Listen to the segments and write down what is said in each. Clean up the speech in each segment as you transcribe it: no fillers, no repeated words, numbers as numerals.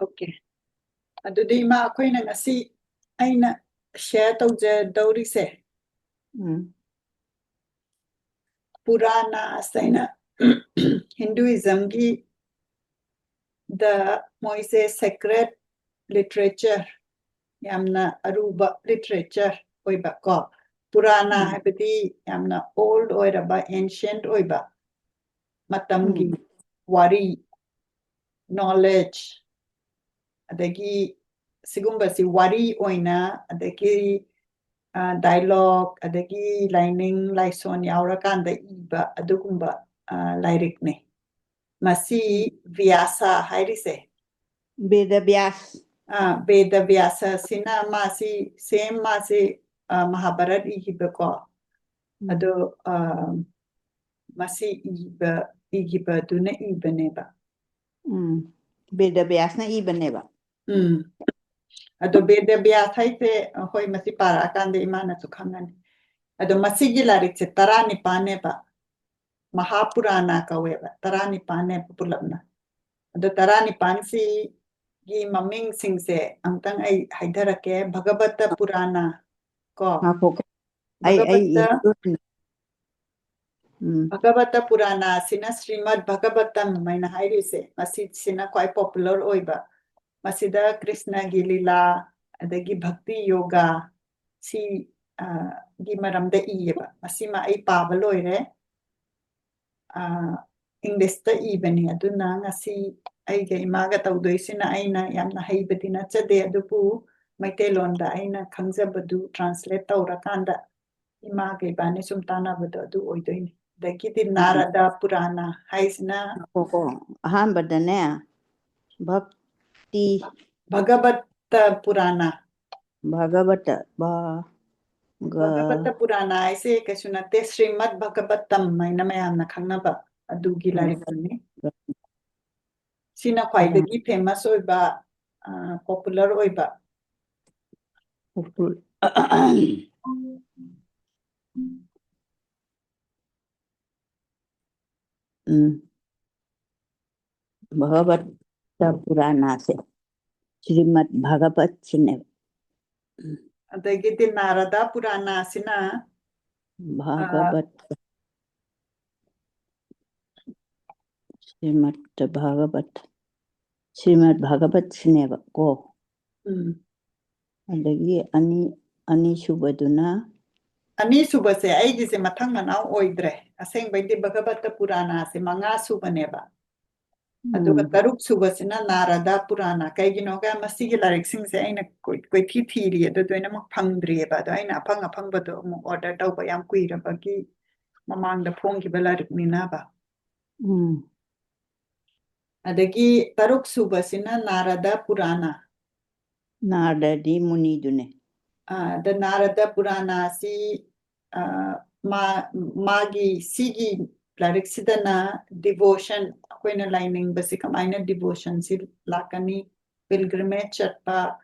Okay. Adudi ma ako'y na ngasi ay na share tawdawri se. Purana na Hinduism gi the Moise sacred literature yamna aruba literature oiba ko. Purana habiti yamna old oiraba ancient oiba. Matamgi wari knowledge adagi sigumba si wari oina adagi dialogue adagi lining laison yaurakan iba adugumba lyric ne masi vyasa hairise Veda Vyasa Veda Vyasa sina masi same masi Mahabharat ihibako ado masi iba duna ibaneba Veda Vyasa na ibaneba Ado Veda Vyasa ite hoi masi para akande imana sukhangani ado masigi larik se tarani paneba Mahapurana kaweba tarani paneba pulabna ado tarani pansi gi maming singse angtang ay haidarake Bhagavata Purana ko Bhagavata Purana sina Srimad Bhagavatam maina hairise masi sina quite popular oiba masida Krishna gi lila adagi bhakti yoga si gi maramda iyeba masima ay pabaloire English ta ibani aduna ngasi ay ga imaga tawdoisina aina yamna haibadina chade adupu Meiteilon da aina khangjabadu translate tawrakanda imaga ibani sumtana badu adu oidoini dagiti Narada Purana haisna ahambadane bhakti Bhagavata Purana Bhagavata Bhagavata Purana aise kasunate Srimad Bhagavatam maina mayamna khangnaba adugi larikani sina khwaidagi famous oiba popular oiba Bhagavata Purana se Srimad Bhagavat sine adagiti Narada Purana sina Bhagavat Srimad Bhagavat sine ko adagi ani subaduna ani subase aigi se mathang manau oidre aseng baidi Bhagavata Purana se manga subaneba aduga taruk subasina Narada Purana kaigino ga masigi larik sing se aina koi thi ado doina mak phangdrieba ado aina aphang bado mo order tawba yam kuira bagi mamangda phongki balarik ninaba adagi taruk subasina Narada Purana Narada di muni dune the Narada Purana si magi sigi larik sidana devotion akoina lining basi kamaina devotion si lakani pilgrimage chatpa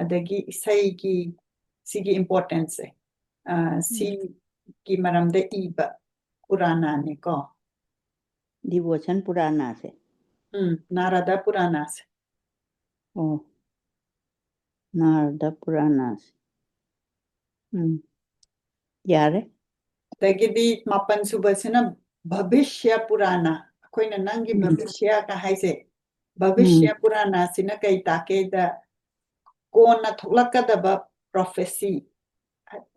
adagi isai gi sigi importance si gi maramde iba Purana ne ko devotion Purana se Narada Purana se Narada Purana se yare dagidi mapan subasina Bhavishya Purana akoina nangi Bhavishya ka haise Bhavishya Purana sina kai take da kona thoklakadaba prophecy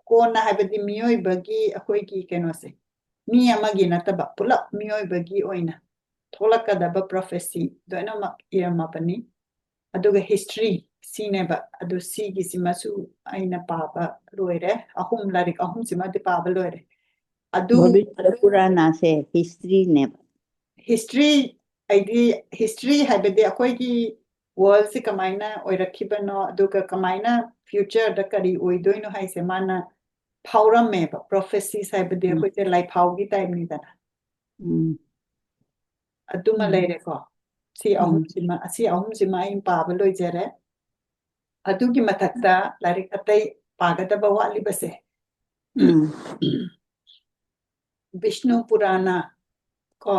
kona habadi miyoi bagi akoi ki kenose mi amagi nataba pulap miyoi bagi oina thoklakadaba prophecy doina mak iramapani aduga history sineba adu sigi simasu aina papa loire ahum larik ahum simadi papa loire adu Purana se history ne history habadi akoi ki world si kamaina oirakibano aduga kamaina future da kari oidoino haise mana phaurameba prophecies habadi akoi lai phaugi time ni dana aduma leire ko si ahum sima in paba loijere adugi mathakta larik atai pagadaba wali base Vishnu Purana ko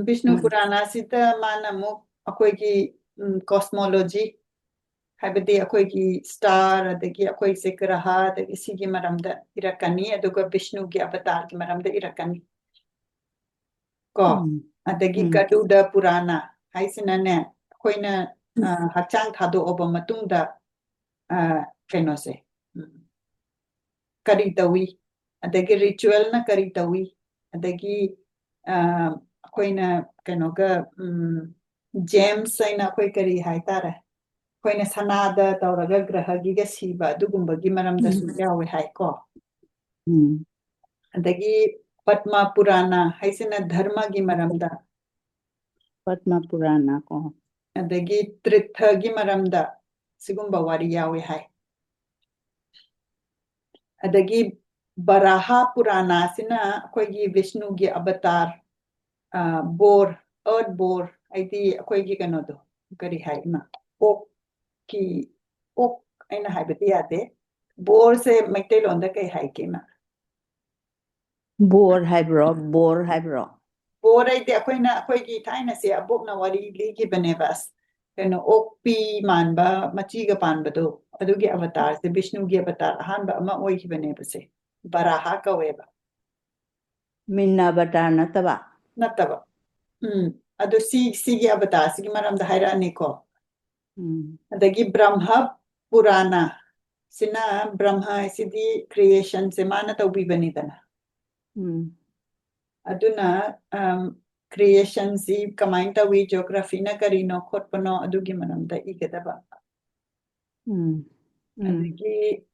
Vishnu Purana sita mana mo akoi ki cosmology haibadi akoi ki star adagi akoi se graha adagi sigi maramda irakani aduga Vishnu gi avatar ki maramda irakani ko adagi Garuda Purana haisina ne akoina hakchang thado oba matungda kaino se kari tawi adagi ritual na kari tawi adagi akoina kaino ga James aina akoi kari haitara akoina sanada tauraga grahagi ga siba adugumba gi maramda su yawe hai ko adagi Padma Purana haisina dharma gi maramda Padma Purana ko adagi Tritha gi maramda sigumba wari yawe hai adagi Varaha Purana sina akoi gi Vishnu gi avatar bor earth bor aidi akoi gi kanodo kari hai ma ok ki ok aina haibati yate bor se Meiteilon da kai hai ke ma bor haibro bor aidi akoi gi thaina se abok na wari ligi bane bas kano ok pi manba machi ga panba do adugi avatar se Vishnu gi avatar ahanba ama oi ki bane base Varaha ka weba minna batana taba nataba adu sigi avatar sigi maramda hairani ko adagi Brahma Purana sina Brahma sidi creation se mana taubi banidana aduna creation si kamain tawi geography na karino khotpano adugi maramda igadaba adagi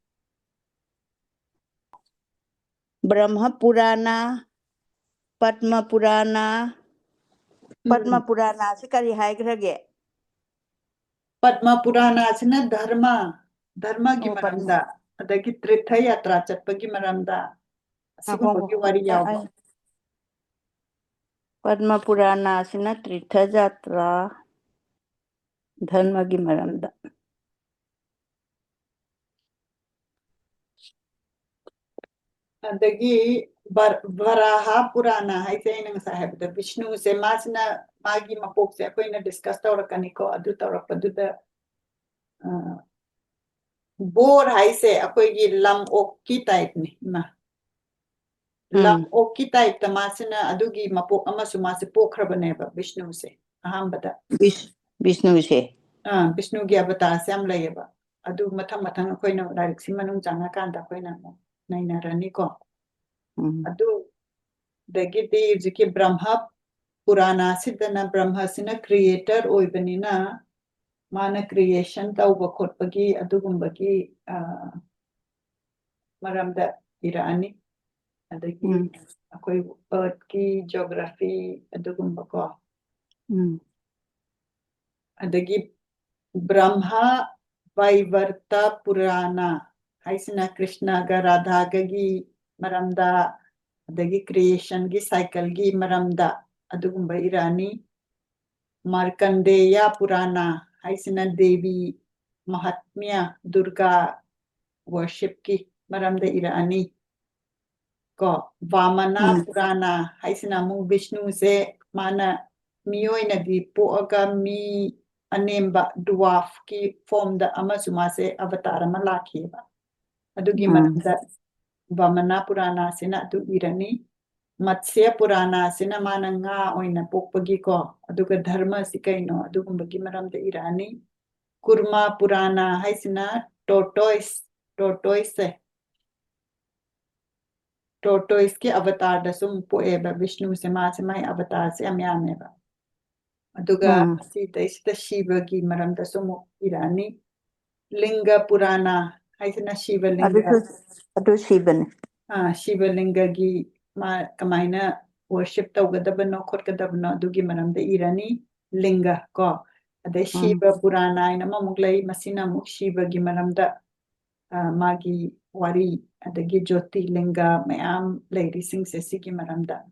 Brahma Purana Padma Purana se kari haigrage Padma Purana sina dharma gi maramda adagi Tritha yatra chatpagi maramda sigumagi wari yawba Padma Purana sina Tritha Jatra dharma gi maramda adagi Varaha Purana haise aina sahibda Vishnu se masna magi mapok se akoina discuss tawrakani ko adu tawrapaduda bor haise akoi gi lam ok ki type ni ma lam ok ki type ta masna adugi mapok amasu mase pokhrabane ba Vishnu se ahambada Vishnu se Vishnu gi avatar se am layeba adu mathang akoina direct simanung changa kanda akoina nainarani ko adu dagiti jiki Brahma Purana sidana Brahma sina creator oibanina mana creation tauba khotpagi adugumbagi maramda irani adagi akoi earth ki geography adugumba ko adagi Brahma Vaivarta Purana haisina Krishna ga Radha gi maramda adagi creation gi cycle gi maramda adugumba irani Markandeya Purana haisina Devi Mahatmya Durga worship ki maramda irani ko Vamana Purana haisina mung Vishnu se mana miyoina gi poaga mi anemba dwarf ki form da amasuma se avatar ama lakhiba adugi maramda Vamana Purana sina adu irani Matsya Purana sina mana nga oina pokpagi ko aduga dharma sikaino adugumbagi maramda irani Kurma Purana haisina tortoise ki avatar da sum poeba Vishnu se mai avatar se amyameba aduga sida Shiva gi maramda sum irani Linga Purana haisina Shiva Linga adu Shivan Shiva Linga gi kamaina worship tawgadabano khotgadabano adugi maramda irani Linga ko adai Shiva Purana ina mamuglai masina muk Shiva gi maramda magi wari adagi Jyoti Linga mayam lady sing se sigi maramda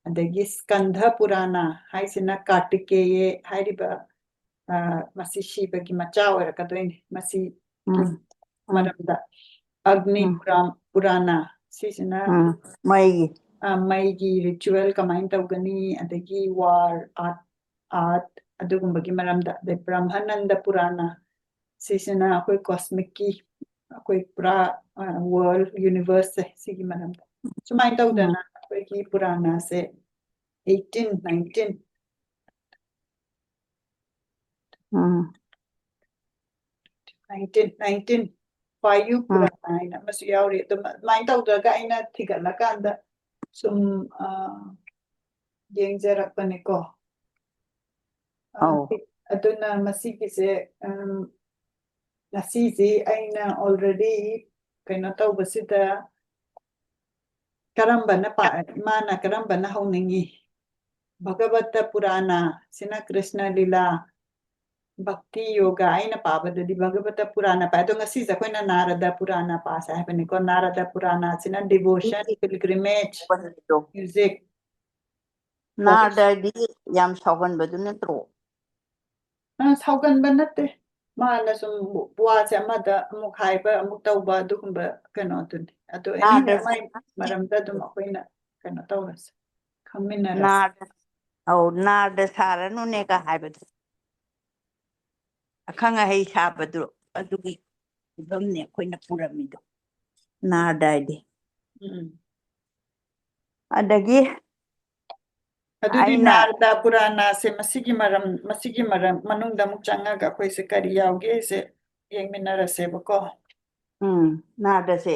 adagi Skandha Purana haisina Kartikeye hairiba masi Shiva gi macha oirakadoin masi maramda Agni Purana sisina maigi ritual kamain tawgani adagi war art ꯑꯗꯨꯒꯨꯝꯕꯒꯤ ꯃꯔꯝꯗ ꯑꯗꯩ ꯕ꯭ꯔꯍ꯭ꯃꯅꯟꯗ ꯄꯨꯔꯥꯅ ꯁꯤꯁꯤꯅ ꯑꯩꯈꯣꯏ ꯀꯣꯁꯃꯤꯛꯀꯤ ꯑꯩꯈꯣꯏ ꯄꯨꯔꯥ world ꯌꯨꯅꯤꯚꯔꯁꯁꯦ ꯁꯤꯒꯤ ꯃꯔꯝꯗ ꯁꯨꯃꯥꯏꯅ ꯇꯧꯗꯅ ꯑꯩꯈꯣꯏꯒꯤ ꯄꯨꯔꯥꯅꯥꯁꯦ 18 19 19 ꯄꯥꯌꯨ ꯄꯨꯔꯥꯅ ꯍꯥꯏꯅ ꯑꯃꯁꯨ ꯌꯥꯎꯔꯤ ꯑꯗꯨꯝ ꯑꯗꯨꯃꯥꯏꯅ ꯇꯧꯗ꯭ꯔꯒ ꯑꯩꯅ ꯊꯤꯒꯠꯂꯀꯥꯟꯗ ꯁꯨꯝ ꯌꯦꯡꯖꯔꯛꯄꯅꯦꯀꯣ ꯑꯧ ꯑꯗꯨꯅ ꯃꯁꯤꯒꯤꯁꯦ ꯉꯁꯤꯁꯤ ꯑꯩꯅ ꯑꯣꯜꯔꯦꯗꯤ ꯀꯩꯅꯣ ꯇꯧꯕꯁꯤꯗ ꯃꯥꯅ ꯀꯔꯝꯕꯅ ꯍꯧꯅꯤꯡꯉꯤ ꯚꯒꯋꯇ ꯄꯨꯔꯥꯅ ꯁꯤꯅ ꯀ꯭ꯔꯤꯁꯅ ꯂꯤꯂꯥ ꯚꯛꯇꯤ ꯌꯣꯒ ꯑꯩꯅ ꯄꯥꯕꯗꯗꯤ ꯚꯒꯋꯇ ꯄꯨꯔꯥꯅ ꯄꯥꯏ ꯑꯗꯣ ꯉꯁꯤꯁꯦ ꯑꯩꯈꯣꯏꯅ ꯅꯥꯔꯗ ꯄꯨꯔꯥꯅ ꯄꯥꯁꯦ ꯍꯥꯏꯕꯅꯤꯀꯣ ꯅꯥꯔꯗ ꯄꯨꯔꯥꯅ ꯁꯤꯅ ꯗꯤꯚꯣꯁꯟ ꯄꯤꯜꯒ꯭ꯔꯤꯃꯦꯖ ꯃ꯭ꯌꯨꯖꯤꯛ ꯅꯥꯔꯗꯗꯤ ꯌꯥꯝ ꯁꯥꯎꯒꯟꯕꯗꯨ ꯅꯠꯇ꯭ꯔꯣ ꯁꯥꯎꯒꯟꯕ ꯅꯠꯇꯦ ꯃꯥꯅ ꯁꯨꯝ ꯋꯥꯁꯦ ꯑꯃꯗ ꯑꯃꯨꯛ ꯍꯥꯏꯕ ꯑꯃꯨꯛ ꯇꯧꯕ ꯑꯗꯨꯒꯨꯝꯕ ꯀꯩꯅꯣꯗꯨꯅꯤ ꯑꯗꯣ ꯑꯦꯅꯤꯋꯦ ꯃꯥꯏ ꯃꯔꯝꯗ ꯑꯗꯨꯝ ꯑꯩꯈꯣꯏꯅ ꯀꯩꯅꯣ ꯇꯧꯔꯁꯦ ꯈꯪꯃꯤꯟꯅꯔꯁꯦ ꯅꯥꯔꯗ ꯁꯥꯔꯅꯨꯅꯦꯒ ꯍꯥꯏꯕꯗꯨ ꯑꯈꯪ ꯑꯍꯩ ꯁꯥꯕꯗꯨ ꯑꯗꯨꯒꯤ ꯐꯤꯕꯝꯅꯦ ꯑꯩꯈꯣꯏꯅ ꯄꯨꯔꯝꯃꯤꯗꯣ ꯅꯥꯔꯗ ꯍꯥꯏꯗꯤ ꯑꯗꯒꯤ ꯑꯗꯨꯗꯤ ꯑꯩꯅ ꯅꯥꯔꯗ ꯄꯨꯔꯥꯅꯥꯁꯦ ꯃꯁꯤꯒꯤ ꯃꯔꯝ ꯃꯅꯨꯡꯗ ꯑꯃꯨꯛ ꯆꯪꯉꯒ ꯑꯩꯈꯣꯏꯁꯦ ꯀꯔꯤ ꯌꯥꯎꯒꯦꯁꯦ ꯌꯦꯡꯃꯤꯟꯅꯔꯁꯦꯕꯀꯣ ꯅꯥꯔꯗꯁꯦ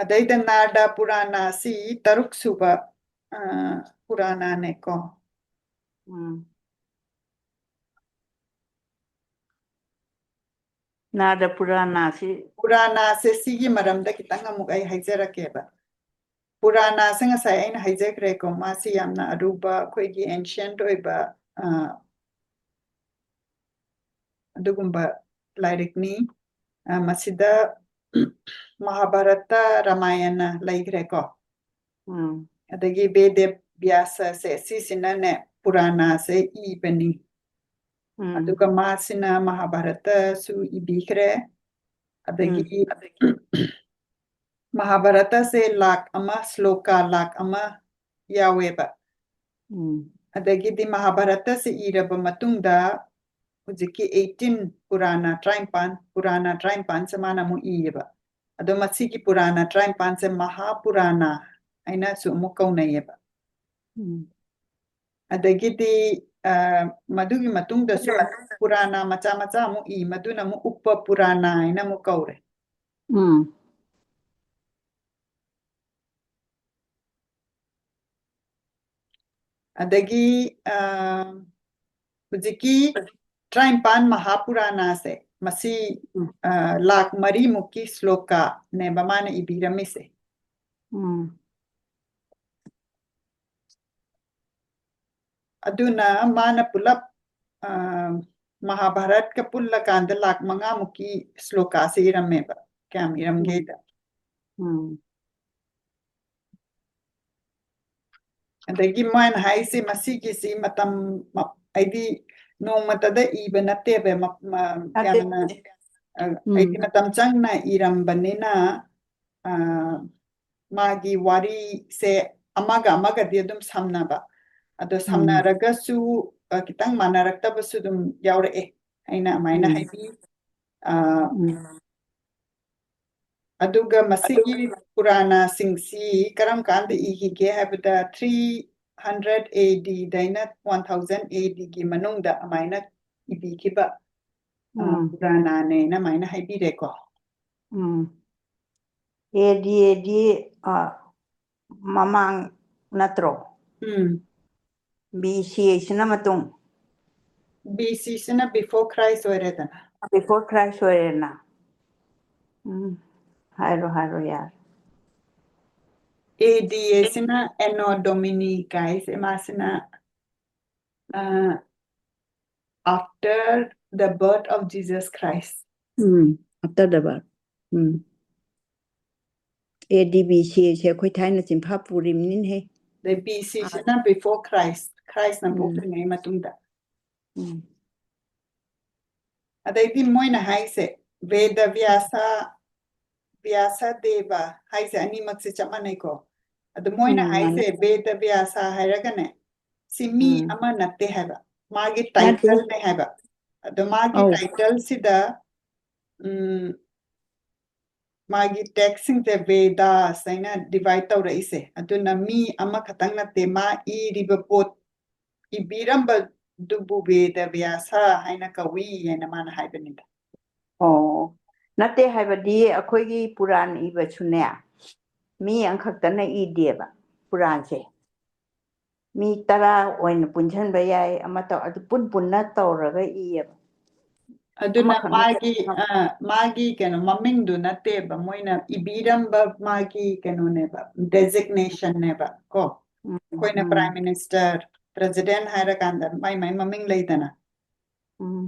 ꯑꯗꯩꯗ ꯅꯥꯔꯗ ꯄꯨꯔꯥꯅꯥꯁꯤ 6 ꯁꯨꯕ ꯄꯨꯔꯥꯅꯥꯅꯦꯀꯣ ꯅꯥꯔꯗ ꯄꯨꯔꯥꯅꯥꯁꯤ ꯄꯨꯔꯥꯅꯥꯁꯦ ꯁꯤꯒꯤ ꯃꯔꯝꯗ ꯈꯤꯇꯪ ꯑꯃꯨꯛ ꯑꯩ ꯍꯥꯏꯖꯔꯛꯀꯦꯕ ꯄꯨꯔꯥꯅꯥꯁꯦ ꯉꯁꯥꯏ ꯑꯩꯅ ꯍꯥꯏꯖꯈ꯭ꯔꯦꯀꯣ ꯃꯥꯁꯤ ꯌꯥꯝꯅ ꯑꯔꯨꯕ ꯑꯩꯈꯣꯏꯒꯤ ꯑꯦꯟꯁꯤꯌꯟꯠ ꯑꯣꯏꯕ ꯑꯗꯨꯒꯨꯝꯕ ꯂꯥꯏꯔꯤꯛꯅꯤ ꯃꯁꯤꯗ ꯃꯍꯥꯚꯥꯔꯠꯇ ꯔꯥꯃꯥꯌꯅ ꯂꯩꯈ꯭ꯔꯦꯀꯣ ꯑꯗꯒꯤ ꯚꯦꯗ ꯚ꯭ꯌꯥꯁꯁꯦ ꯁꯤꯁꯤꯅꯅꯦ ꯄꯨꯔꯥꯅꯥꯁꯦ ꯏꯕꯅꯤ ꯑꯗꯨꯒ ꯃꯥꯁꯤꯅ ꯃꯍꯥꯚꯥꯔꯠꯇꯁꯨ ꯏꯕꯤꯈ꯭ꯔꯦ ꯑꯗꯒꯤ ꯃꯍꯥꯚꯥꯔꯠꯇꯁꯦ ꯂꯥꯛ ꯑꯃ ꯁ꯭ꯂꯣꯀꯥ ꯂꯥꯛ ꯑꯃ ꯌꯥꯎꯋꯦꯕ ꯑꯗꯒꯤꯗꯤ ꯃꯍꯥꯚꯥꯔꯠꯇꯁꯦ ꯏꯔꯕ ꯃꯇꯨꯡꯗ ꯍꯧꯖꯤꯛꯀꯤ 18 ꯄꯨꯔꯥꯅꯥ 53 ꯄꯨꯔꯥꯅꯥ 53ꯁꯦ ꯃꯥꯅ ꯑꯃꯨꯛ ꯏꯌꯦꯕ ꯑꯗꯣ ꯃꯁꯤꯒꯤ ꯄꯨꯔꯥꯅꯥ 53ꯁꯦ ꯃꯍꯥꯄꯨꯔꯥꯅꯥ ꯍꯥꯏꯅꯁꯨ ꯑꯃꯨꯛ ꯀꯧꯅꯩꯌꯦꯕ ꯑꯗꯒꯤꯗꯤ ꯃꯗꯨꯒꯤ ꯃꯇꯨꯡꯗꯁꯨ ꯄꯨꯔꯥꯅꯥ ꯃꯆꯥ ꯃꯆꯥ ꯑꯃꯨꯛ ꯃꯗꯨꯅ ꯑꯃꯨꯛ ꯎꯞꯄ ꯄꯨꯔꯥꯅꯥ ꯍꯥꯏꯅ ꯑꯃꯨꯛ ꯀꯧꯔꯦ ꯑꯗꯒꯤ ꯍꯧꯖꯤꯛꯀꯤ 53 ꯃꯍꯥꯄꯨꯔꯥꯅꯥꯁꯦ ꯃꯁꯤ ꯂꯥꯛ 3 ꯁ꯭ꯂꯣꯀꯥꯅꯦꯕ ꯃꯥꯅ ꯏꯕꯤꯔꯝꯃꯤꯁꯦ ꯑꯗꯨꯅ ꯃꯥꯅ ꯄꯨꯂꯞ ꯃꯍꯥꯚꯥꯔꯠꯀ ꯄꯨꯜꯂꯀꯥꯟꯗ ꯂꯥꯛ 5 ꯁ꯭ꯂꯣꯀꯥꯁꯦ ꯏꯔꯝꯃꯦꯕ ꯀꯌꯥꯝ ꯏꯔꯝꯒꯦꯗ ꯑꯗꯒꯤ ꯃꯥꯅ ꯍꯥꯏꯁꯦ ꯃꯁꯤꯒꯤꯁꯤ ꯃꯇꯝ ꯍꯥꯏꯗꯤ ꯅꯣꯡꯃꯇꯗ ꯏꯕ ꯅꯠꯇꯦꯕ ꯌꯥꯝꯅ ꯍꯥꯏꯗꯤ ꯃꯇꯝ ꯆꯪꯅ ꯏꯔꯝꯕꯅꯤꯅ ꯃꯥꯒꯤ ꯋꯥꯔꯤꯁꯦ ꯑꯃꯒ ꯑꯃꯒꯗꯤ ꯑꯗꯨꯝ ꯁꯝꯅꯕ ꯑꯗꯣ ꯁꯝꯅꯔꯒꯁꯨ ꯈꯤꯇꯪ ꯃꯥꯟꯅꯔꯛꯇꯕꯁꯨ ꯑꯗꯨꯝ ꯌꯥꯎꯔꯛꯑꯦ ꯑꯩꯅ ꯑꯗꯨꯃꯥꯏꯅ ꯍꯥꯏꯕꯤ ꯑꯗꯨꯒ ꯃꯁꯤꯒꯤ ꯄꯨꯔꯥꯅꯥꯁꯤꯡꯁꯤ ꯀꯔꯝ ꯀꯥꯟꯗ ꯏꯈꯤꯒꯦ ꯍꯥꯏꯕꯗ 300 AD ꯗꯩꯅ 1000 ADꯒꯤ ꯃꯅꯨꯡꯗ ꯑꯗꯨꯃꯥꯏꯅ ꯏꯕꯤꯈꯤꯕ ꯄꯨꯔꯥꯅꯥꯅꯦꯅ ꯑꯗꯨꯃꯥꯏꯅ ꯍꯥꯏꯕꯤꯔꯦꯀꯣ AD ꯃꯃꯥꯡ ꯅꯠꯇ꯭ꯔꯣ BC ꯁꯤꯅ ꯃꯇꯨꯡ BC ꯁꯤꯅ ꯕꯤꯐꯣꯔ ꯈ꯭ꯔꯥꯏꯁ ꯑꯣꯏꯔꯦꯗꯅ ꯕꯤꯐꯣꯔ ꯈ꯭ꯔꯥꯏꯁ ꯑꯣꯏꯔꯦꯅ ꯍꯥꯏꯔꯣ ꯌꯥꯔꯦ AD ꯁꯤꯅ ꯑꯦꯅꯣ ꯗꯣꯃꯤꯅꯤ ꯀꯥꯏꯁꯦ ꯃꯥꯁꯤꯅ after the birth of Jesus Christ after the birth AD BC ꯁꯦ ꯑꯩꯈꯣꯏ ꯊꯥꯏꯅ ꯆꯤꯟꯐꯥ ꯄꯨꯔꯤꯕꯅꯤꯅꯦꯍꯦ BC ꯁꯤꯅ before Christꯅ ꯄꯣꯛꯇ꯭ꯔꯤꯉꯩ ꯃꯇꯨꯡꯗ ꯑꯗꯩꯗꯤ ꯃꯣꯏꯅ ꯍꯥꯏꯁꯦ ꯚꯦꯗ vyasa ꯗꯦꯕ ꯍꯥꯏꯁꯦ ꯑꯅꯤꯃꯛꯁꯦ ꯆꯞ ꯃꯥꯟꯅꯩꯀꯣ ꯑꯗꯨ ꯃꯣꯏꯅ ꯍꯥꯏꯁꯦ ꯚꯦꯗ vyasa ꯍꯥꯏꯔꯒꯅꯦ Simi ama natte haiba magi Natte. title ne haiba ado magi Oh. title sida magi texting te Veda saina divide tawra ise aduna mi ama khatang natte ma I riba pot ibiramba dubu Veda Vyasa haina kawi haina mana haibanida Oh. Natte haibadi akoigi Puran iba chune. Mi ang khaktana ideba Puran se. Mi tara oin punchan bayai amata adu punna tawraga iyeba. aduna magi kano mamingdu natte ba moina ibiramba magi kano neba designation neba ko koina prime minister president haira kanda mai maming leidana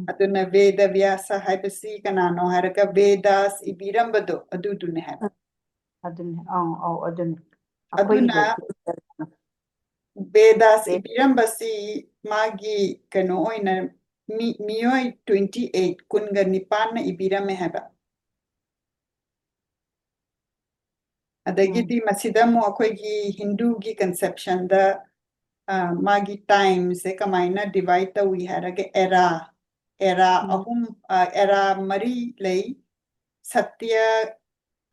aduna Veda Vyasa haibasi kanano hairaka Vedas ibirambado adudune haiba Adune adune aduna Vedas ibirambasi magi kano oina miyoi 28 kunga nipana ibirame haiba adagidi masidamo akoigi Hindu gi conception da magi times e kamaina divide ta we harage era ahum era mari lei satya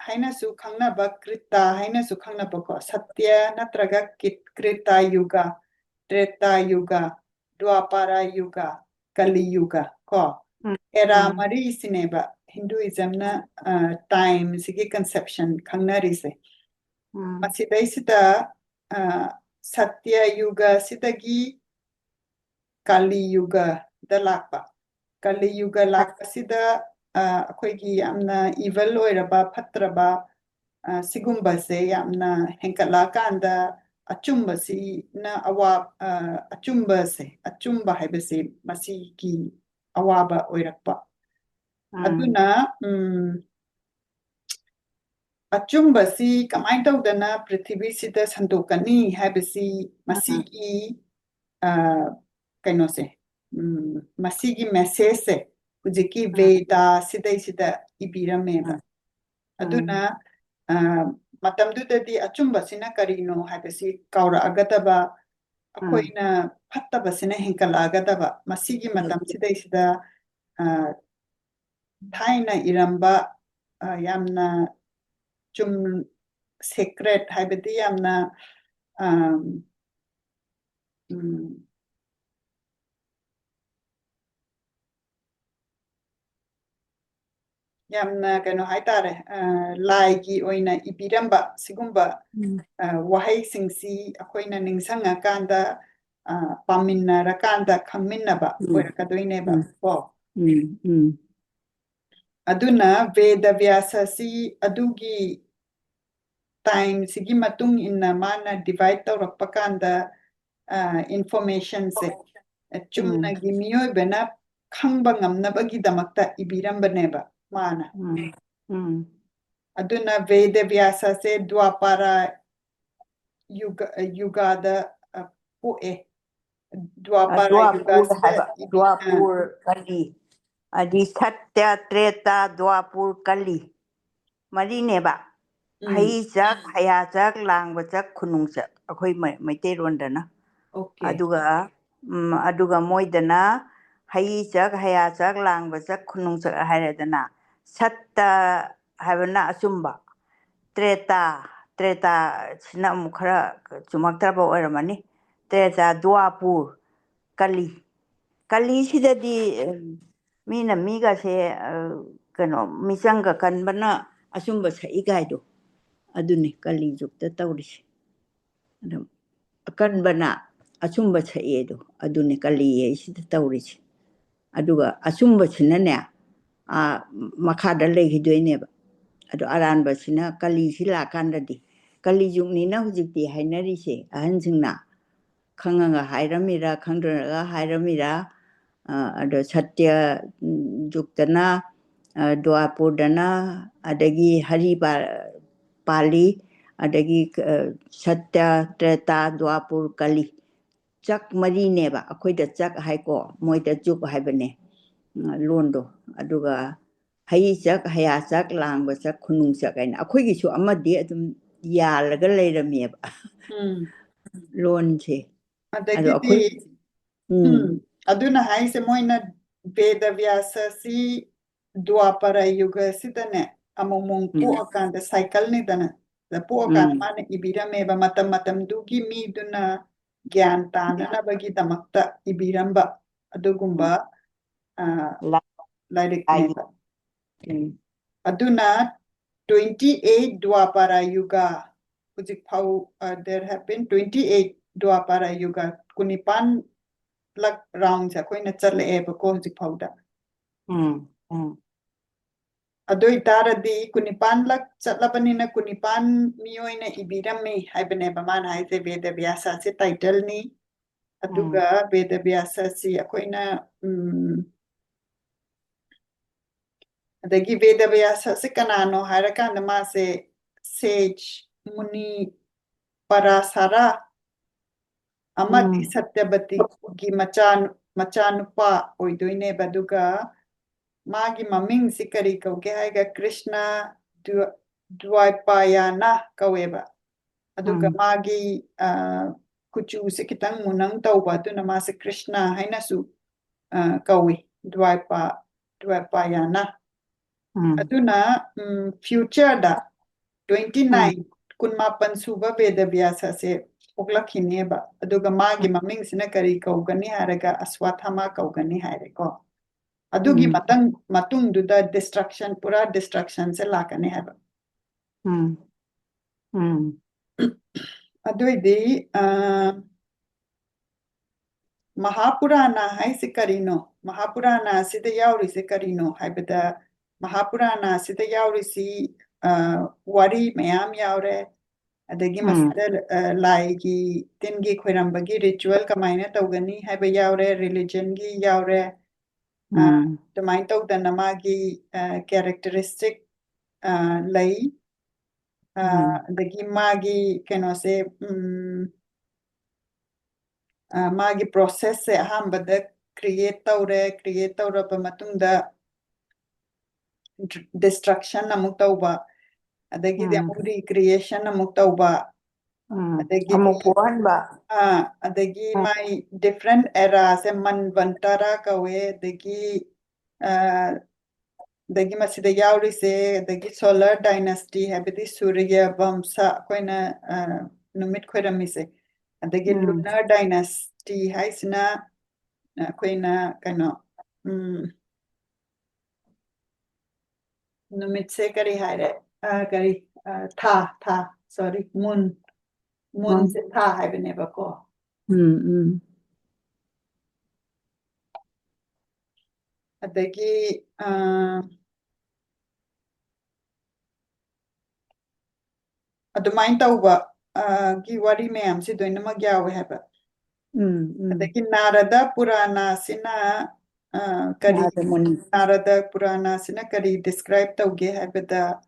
haina su khangna ba krita haina su khangna ba ko satya natraga krita yuga treta yuga dwapara yuga kali yuga ko era mari sineba Hinduism na time sigi conception khangna rise masidaisita satya yuga sitagi kali yuga da lakpa kali yuga lakpa sida akoigi yamna evil oiraba phatraba sigumba se yamna henkala kanda achumba si na awa achumba se achumba haibase masi ki awaba oirakpa aduna achumba si kamai tawdana prithvi sida sandokani haibasi masigi kaino se masigi message se hujiki Veda sida ibirameba aduna matamdudadi achumba sina karino haibasi kaura agataba akoina phattaba sina henkala agataba masigi matam sida thaina iramba yamna chum secret haibadi yamna yamna kano haitare laigi oina ibiramba sigumba wahai singsi akoina ningsanga kanda pamina rakanda khamminna ba oirakadoine ba ko aduna Veda Vyasa si adugi time sigi matung inna mana divide tawrakpa kanda information se chumna gi miyoy bena khangba ngamnabagi damakta ibirambaneba mana aduna Veda Vyasa se dwapara yugada pu'e dwapara yuga Dwapur kali adi satya treta dwapur kali marineba hai jak haya jak langba jak khunung jak akhoi Meiteilon dana aduga moidana hai jak haya jak langba jak khunung jak hairadana satta habana achumba treta sina mukhara chumaktraba oiramani treta dwapur kali sidadi mina miga se kano misanga kanbana asumba saigaido adune kali jukta tawrisi adam kanbana asumba saiedo adune kali sida tawrisi aduga asumba sinane makhada lehidoineba adu aranba sina kali sila kandadi kali juknina hujikti hainarise ahansingna khanganga hairamira khangdraga hairamira ado satya juktana dwapurdana adagi hari pali adagi satya treta dwapur kali chak mari neba akoida chak haiko moida juk haibane londo aduga hai chak haya chak langba chak khunung chak aina akhoi su amadi adum yalaga leirameba lonse adagidi aduna haise moina Veda Vyasa si Dwapara Yuga sidane amomong po akanda cycle ni dana da po akanda mana ibirame ba matam dugi mi duna gyan tana na bagi damakta ibiramba adugumba lairik neba aduna 28 Dwapara Yuga hujik phau there have been 28 Dwapara Yuga kunipan lak round sa koina chale eba ko hujik phau da adoi taradi kunipan lak chatlabanina kunipan miyoina ibirami haibane baman haise Veda Vyasa se title ni aduga Veda Vyasa si akoina adagi Veda Vyasa se kanano harakanda ma se sage muni parasara amati satyabati gi machanupa oidoine baduga magi maming si kari kauke haiga Krishna Dwaipayana kaweba aduga magi kuchu se kitang munang tauba tuna ma se Krishna haina su kawi Dwaipayana aduna future da 29 kunmapan suba Veda Vyasa se oklakhineba aduga magi maming sina kari kaugani haraga aswathama kaugani hareko adugi matung duda destruction pura destruction se lakane haba aduidi Mahapurana hai se karino Mahapurana sida yauri se karino haibada Mahapurana sida yauri si wari mayam yaure adagi masada lai gi tingi khoirambagi ritual kamaina tawgani haiba yaure religion gi yaure tamain tawdana magi characteristic lay adagi magi keno se magi process se ahambada create tawraba matungda destruction amuk tawba adagi amuk recreation amuk tawba adagi adagi my different era se manvantara kawe adagi masida yauri se adagi solar dynasty habidi surya vamsa koina numit khoirami se adagi lunar dynasty haisina koina kano numit se kari haire kari tha sorry moon se tha haibane bako adagi adumain tauba gi wari mayam si doinama gyawe haba adagi Narada Purana sina kari Narada Purana sina kari describe tauge habada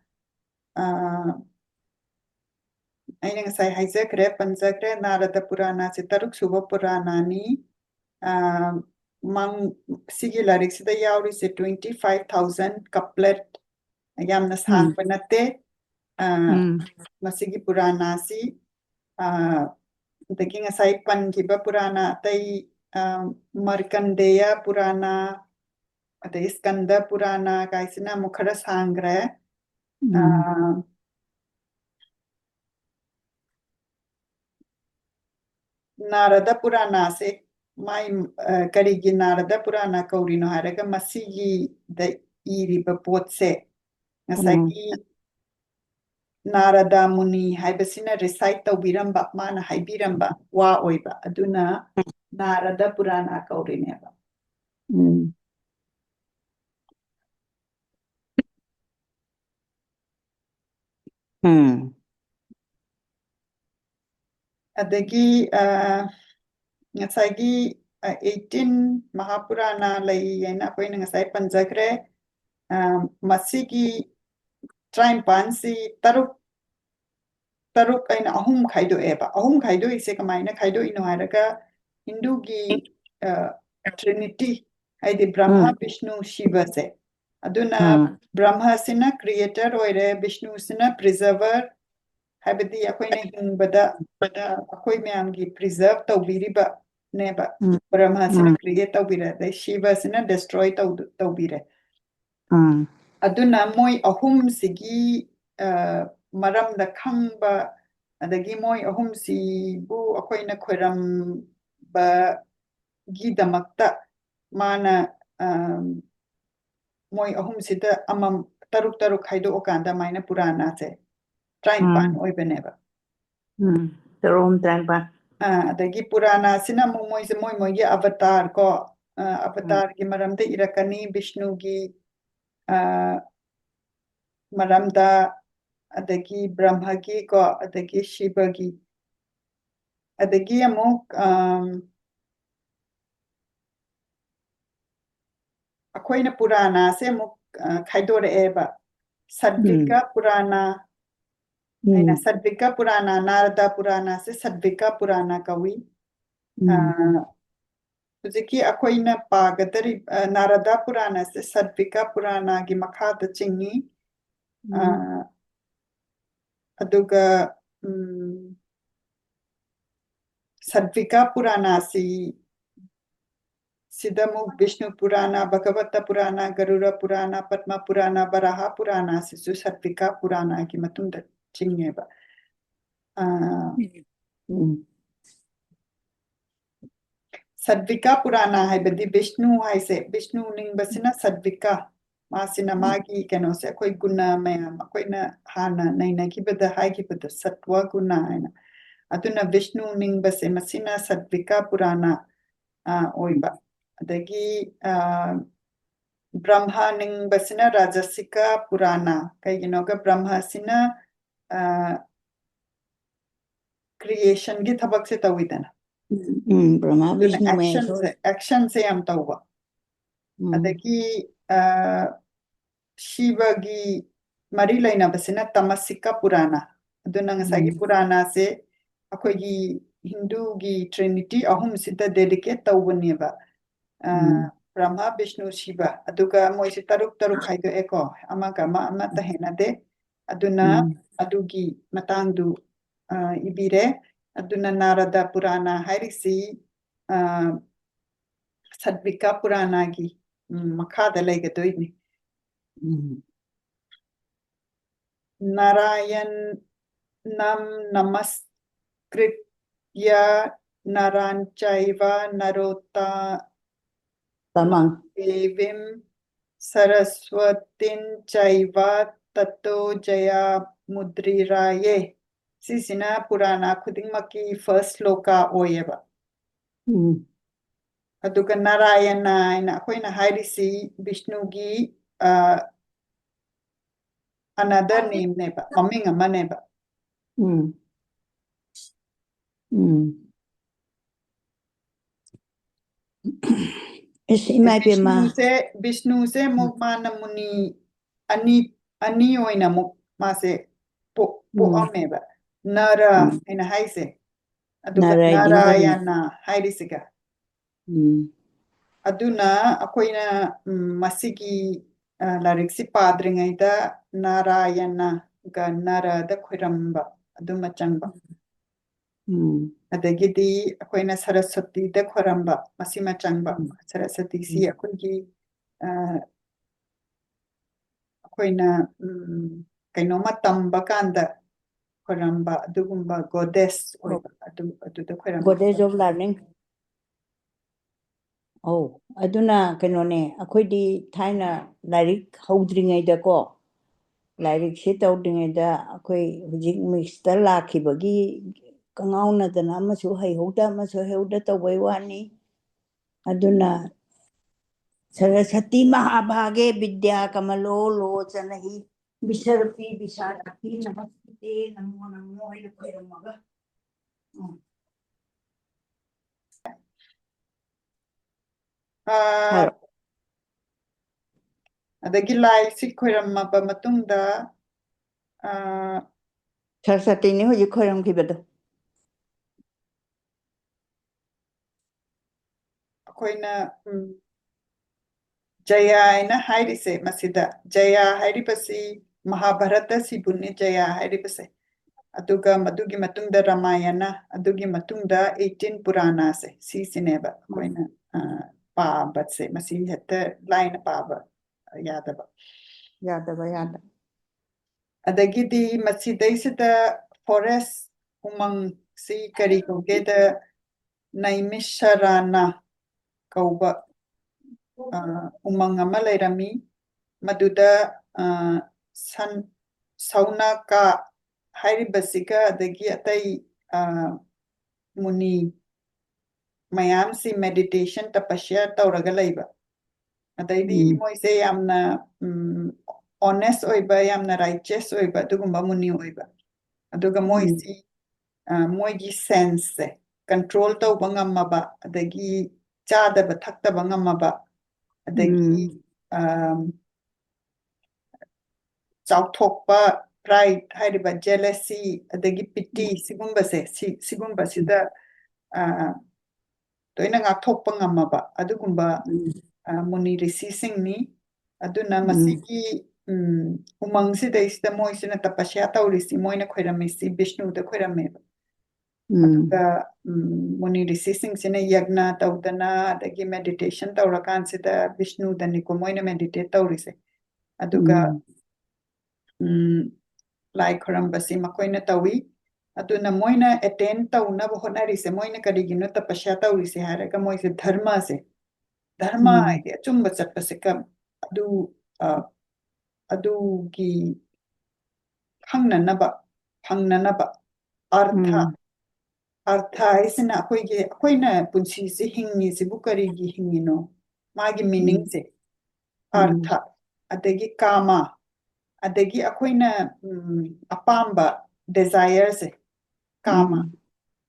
aina ngasai haizakre panjakre Narada Purana se taruk suba Purana ni mang sigi larik sida yauri se 25,000 couplet yamna sang panate masigi Purana si dagi ngasai pangiba Purana tai Markandeya Purana ada Skanda Purana kaisina mukhara sangre Narada Purana se mai karigi Narada Purana kaurino haraga masigi da iriba potse ngasai Narada Muni haibasina recite tawbiramba mana haibiramba wa oiba aduna Narada Purana kaurineba adagi ngasai 18 Mahapurana lai yana koina ngasai panjakre masigi Traimpansi taruk aina ahum khaido eba ahum khaido ise kamaina khaido ino haraga Hindu gi Trinity haidi Brahma Vishnu Shiva se aduna Brahma sina creator oire Vishnu sina preserver ꯍꯥꯏꯕꯗꯤ ꯑꯩꯈꯣꯏꯅ ꯍꯤꯡꯕꯗ ꯑꯩꯈꯣꯏ ꯃꯌꯥꯝꯒꯤ preserve ꯇꯧꯕꯤꯔꯤꯕꯅꯦꯕ ꯕ꯭ꯔꯍ꯭ꯃꯁꯤꯅ create ꯇꯧꯕꯤꯔꯦ ꯑꯗꯩ ꯁꯤꯕꯁꯤꯅ ꯗꯦꯁꯇ꯭ꯔꯣꯏ ꯇꯧꯕꯤꯔꯦ ꯑꯗꯨꯅ ꯃꯣꯏ ꯑꯍꯨꯝꯁꯤꯒꯤ ꯃꯔꯝꯗ ꯈꯪꯕ ꯑꯗꯒꯤ ꯃꯣꯏ ꯑꯍꯨꯝꯁꯤꯕꯨ ꯑꯩꯈꯣꯏꯅ ꯈꯣꯏꯔꯝꯕꯒꯤꯗꯃꯛꯇ ꯃꯥꯅ ꯃꯣꯏ ꯑꯍꯨꯝꯁꯤꯗ ꯇꯔꯨꯛ ꯇꯔꯨꯛ ꯈꯥꯏꯗꯣꯛꯑꯀꯥꯟꯗ ꯑꯗꯨꯃꯥꯏꯅ ꯄꯨꯔꯥꯅꯥꯁꯦ 35 ꯑꯣꯏꯕꯅꯦꯕ ꯇꯔꯨꯛ 35 ꯑꯗꯒꯤ ꯄꯨꯔꯥꯅꯥꯁꯤꯅ ꯑꯃꯨꯛ ꯃꯣꯏꯁꯦ ꯃꯣꯏꯒꯤ ꯑꯕꯇꯥꯔ ꯀꯣ ꯑꯕꯇꯥꯔꯒꯤ ꯃꯔꯝꯗ ꯏꯔꯛꯀꯅꯤ ꯕꯤꯁꯅꯨꯒꯤ ꯃꯔꯝꯗ ꯑꯗꯒꯤ ꯕ꯭ꯔꯍ꯭ꯃꯒꯤ ꯀꯣ ꯑꯗꯒꯤ ꯁꯤꯕꯒꯤ ꯑꯗꯒꯤ ꯑꯃꯨꯛ ꯑꯩꯈꯣꯏꯅ ꯄꯨꯔꯥꯅꯥꯁꯦ ꯑꯃꯨꯛ ꯈꯥꯏꯗꯣꯔꯛꯑꯦꯕ ꯁꯠꯚꯤꯀꯥ ꯄꯨꯔꯥꯅꯥ ꯑꯩꯅ ꯁꯠꯚꯤꯀꯥ ꯄꯨꯔꯥꯅꯥ ꯅꯥꯔꯗꯥ ꯄꯨꯔꯥꯅꯥꯁꯦ ꯁꯠꯚꯤꯀꯥ ꯄꯨꯔꯥꯅꯥ ꯀꯧꯏ ꯍꯧꯖꯤꯛꯀꯤ ꯑꯩꯈꯣꯏꯅ ꯄꯥꯒꯗꯧꯔꯤꯕ ꯅꯥꯔꯗꯥ ꯄꯨꯔꯥꯅꯥꯁꯦ ꯁꯠꯚꯤꯀꯥ ꯄꯨꯔꯥꯅꯥꯒꯤ ꯃꯈꯥꯗ ꯆꯤꯡꯏ ꯑꯗꯨꯒ ꯁꯠꯚꯤꯀꯥ ꯄꯨꯔꯥꯅꯥꯁꯤ सिदमुख विष्णु पुराना भगवत पुराना गरुड़ पुराना पद्म पुराना बराहा पुराना सिसु सत्विका पुराना की मतुंड चिंगेबा सत्विका पुराना है बदी विष्णु है से विष्णु निंग बसिना सत्विका मासिना मागी केनो से कोई गुना में कोई न हाना नहीं न की बद हाई की बद सत्व गुना है ना अतुना विष्णु निंग बसे मसिना सत्विका पुराना ओइबा अदगी ब्रह्मा निंबसिना राजसिका पुराना कईगिनोगा ब्रह्मा सिना क्रिएशन की थबक से तविदना ब्रह्मा विष्णु में एक्शन से हम तवा अदगी शिवा की मरी लाइना बसिना तमसिका पुराना अदुना ngसागी पुराना से अखोगी हिंदू की ट्रिनिटी अहुम सिदा डेडिकेट तवबनेबा ब्रह्मा विष्णु शिवा अदुगा मोइसे तरुक तरुक खाइदो एको अमागा अमा तहेनादे अदुना अदुगी मतांगदु इबिरे अदुना नारदा पुराना हाइरिसी सद्विका पुराना की मखादा लेगदोइनी नारायण नम नमस्कृत्य नरांचैवा नरोत्ता तमं देवीं सरस्वतीं चैव ततो जया मुद्रिराये सिसिना पुराना खुदिंगमकी फर्स्ट श्लोका ओयेबा अदुगा नारायण आइना अखोइना हाइरिसी विष्णुगी another name neba maming ama neba Vishnu से मुकमान मुनि अनि ओइना मुक मासे पो अमेबा नरा इन हाइसे अदुगा नारायणा हाइरिसिगा अदुना अखोइना मसिगी लारिक्सि पाद्रिङैदा नारायणा गा नरदा खुरम्बा अदुमा चंगबा अदगिदी अखोइना सरस्वती द खुरम्बा मसिमा चंगबा सरस्वती सी अखोइगी अखोइना कइनोमा तंबा कांदा खुरम्बा अदुगुम्बा गोडेस ओइबा अदुदा खुरम्बा goddess of learning aduna kenone akhoi thaina lairik haudringai ko lairik se tawdringai da akhoi hujik mix ta lakhibagi kangauna dana amasu haihoda amasu heuda tawai wani aduna saraswati mahabhage vidya kamalo lochanahi visharpi visharati namaste namo namo ai khoiramaga अदगी लाई सि खोरम्मबा मतुंगदा सरस्वती ने हुजी खोरम खिबदो अखोइना जया आइना हाइरिसे मसिदा Jaya हाइरिबसी Mahabharat सिबुनि Jaya हाइरिबसे aduga madugi matungda Ramayana adugi matungda 18 Purana se si sineba koina pa bat se masi hetta line pa ba yadaba yada adagidi masidaisida forest umang si kari kogeda naimisharana kauba umang ama lairami maduda san sauna ka hairibasiga adagi atai muni mayam si meditation tapasya tauraga laiba adaidi moise yamna honest oiba yamna righteous oiba adugumba muni oiba aduga moisi moigi sense control tauba ngamaba adagi chadaba thaktaba ngamaba adagi chauthokpa pride hairiba jealousy adagi pity sigumbase sigumbasida toina ngathokpa ngamaba adugumba muni risi singni aduna masigi umangsi daisida moisina tapasya taurisi moina khairamisi Vishnu da khairameba aduga muni risi singsina yagna taudana adagi meditation taurakansida Vishnu da niko moina meditate taurise aduga lai khurambasi makoina tawi aduna moina attain taunaba honarise moina karigino tapasya taurise haraga moise dharma se dharma ide achumba chatpase ka adugi phangnanaba artha isina akoina punsi se hingi se bukarigi hingino magi meaning se artha adagi kama adagi akoina apamba desire se kama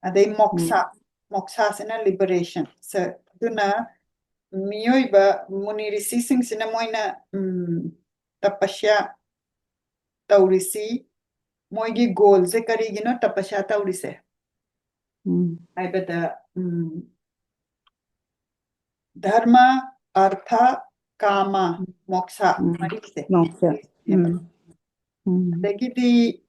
adai moksha sina liberation so duna miyoiba muni risi sina moina tapasya taurisi moigi goal se karigino tapasya taurise aibada dharma artha kama moksha marise adagidi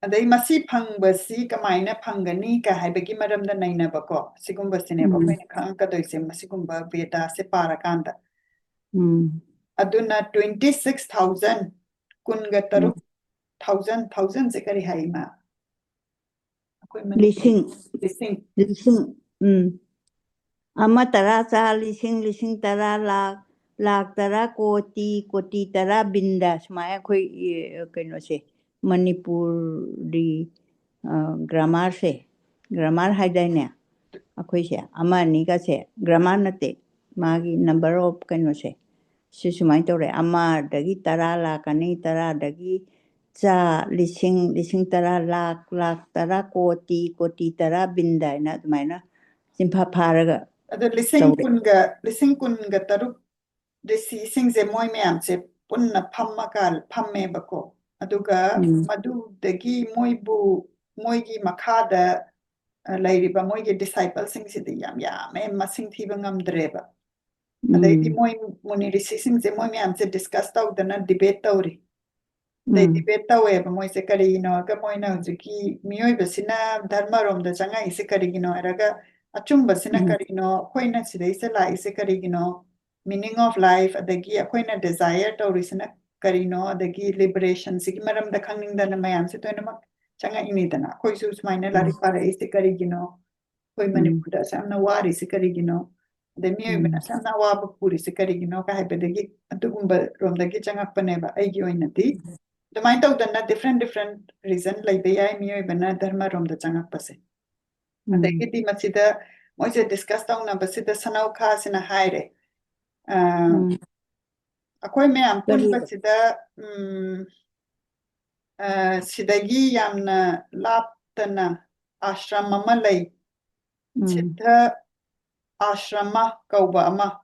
adai masi phangbasi kamaina phangani ka haibagi maramda nainabako sigumbasine ba koina khanga doise masigumba Veda se parakanda aduna 26,000 kunga taruk 1000 se kari haima lising ama tara cha lising tara lakh tara koti tara binda smaya khoi kaino se Manipuri grammar se grammar haidaine akhoi se ama ni ka se grammar nate magi number of kaino se sisumai tore ama dagi tara lakani tara dagi cha lising tara lakh tara koti tara binda na tumaina simpha pharaga adu lising kunga taruk desi singse moi myam se punna phamme bako aduga madu dagi moigi makhada lairiba moigi disciple singse de yam masing thiba ngamdreba adaiti moi muni risi singse moi myam se discuss taudana debate tauri they debate taweba moi se karigino ka moina hujiki miyoibasina dharma romda changa ise karigino araga achumbasina karigino koina sida ise la ise karigino meaning of life adagi akoina desire taurisina karino adagi liberation sigi maramda khangingdana mayam se toina changa inidana koi su smaina lari para ise karigino koi manipura samna wari ise karigino de miyoibana samna waba puri ise karigino ka haibadagi atugumba romdagi changa paneba aigi oinati the mind of the different reason like the I bana dharma rom the changak pase and the kiti masida moise discuss down na basida sanau khas in a haire akoi me am pun basida sidagi yamna laptana ashrama malai siddha ashrama kauba ama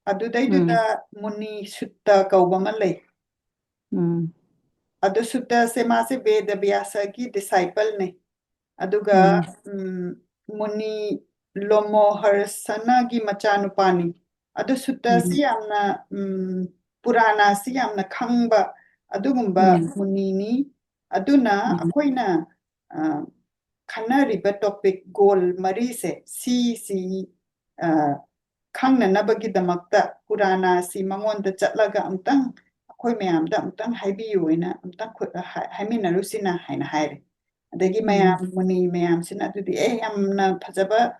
adudai duda muni sutta kauba malai adu sutta se mase Veda Vyasa ki disciple ne aduga muni lomo harsana gi machanupani adu sutta si yamna Purana si yamna khangba adugumba munini aduna akoina khanariba topic goal mari se si khangna nabagi damakta Purana si mangonda chatlaga amtang akoi mayamda amtang haibiyu ina amtang haiminarusina haina haire adagi mayam muni mayam sina adudi yamna phajaba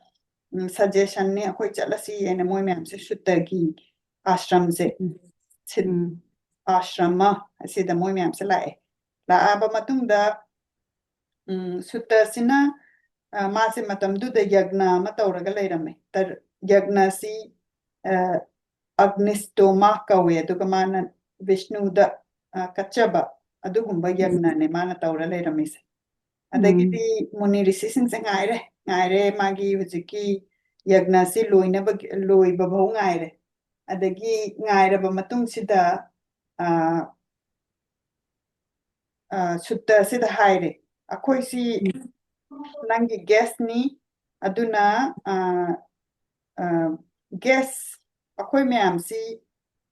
suggestion ni akoi chalasi ena moi mayam se shuttagi ashram se ashrama asida moi mayam se lae laaba matungda sutta sina mase matamduda yagna matauraga leirame tar yagna si agnistoma kawe aduga mana Vishnuda kachaba adugumba yagna ne mana taura leiramise adagidi muni risisin se ngaire magi hujiki yagna si loi babau ngaire adagi ngaire ba matung sida sutta sida haire akoi si nangi guest ni aduna guest akoi mayam si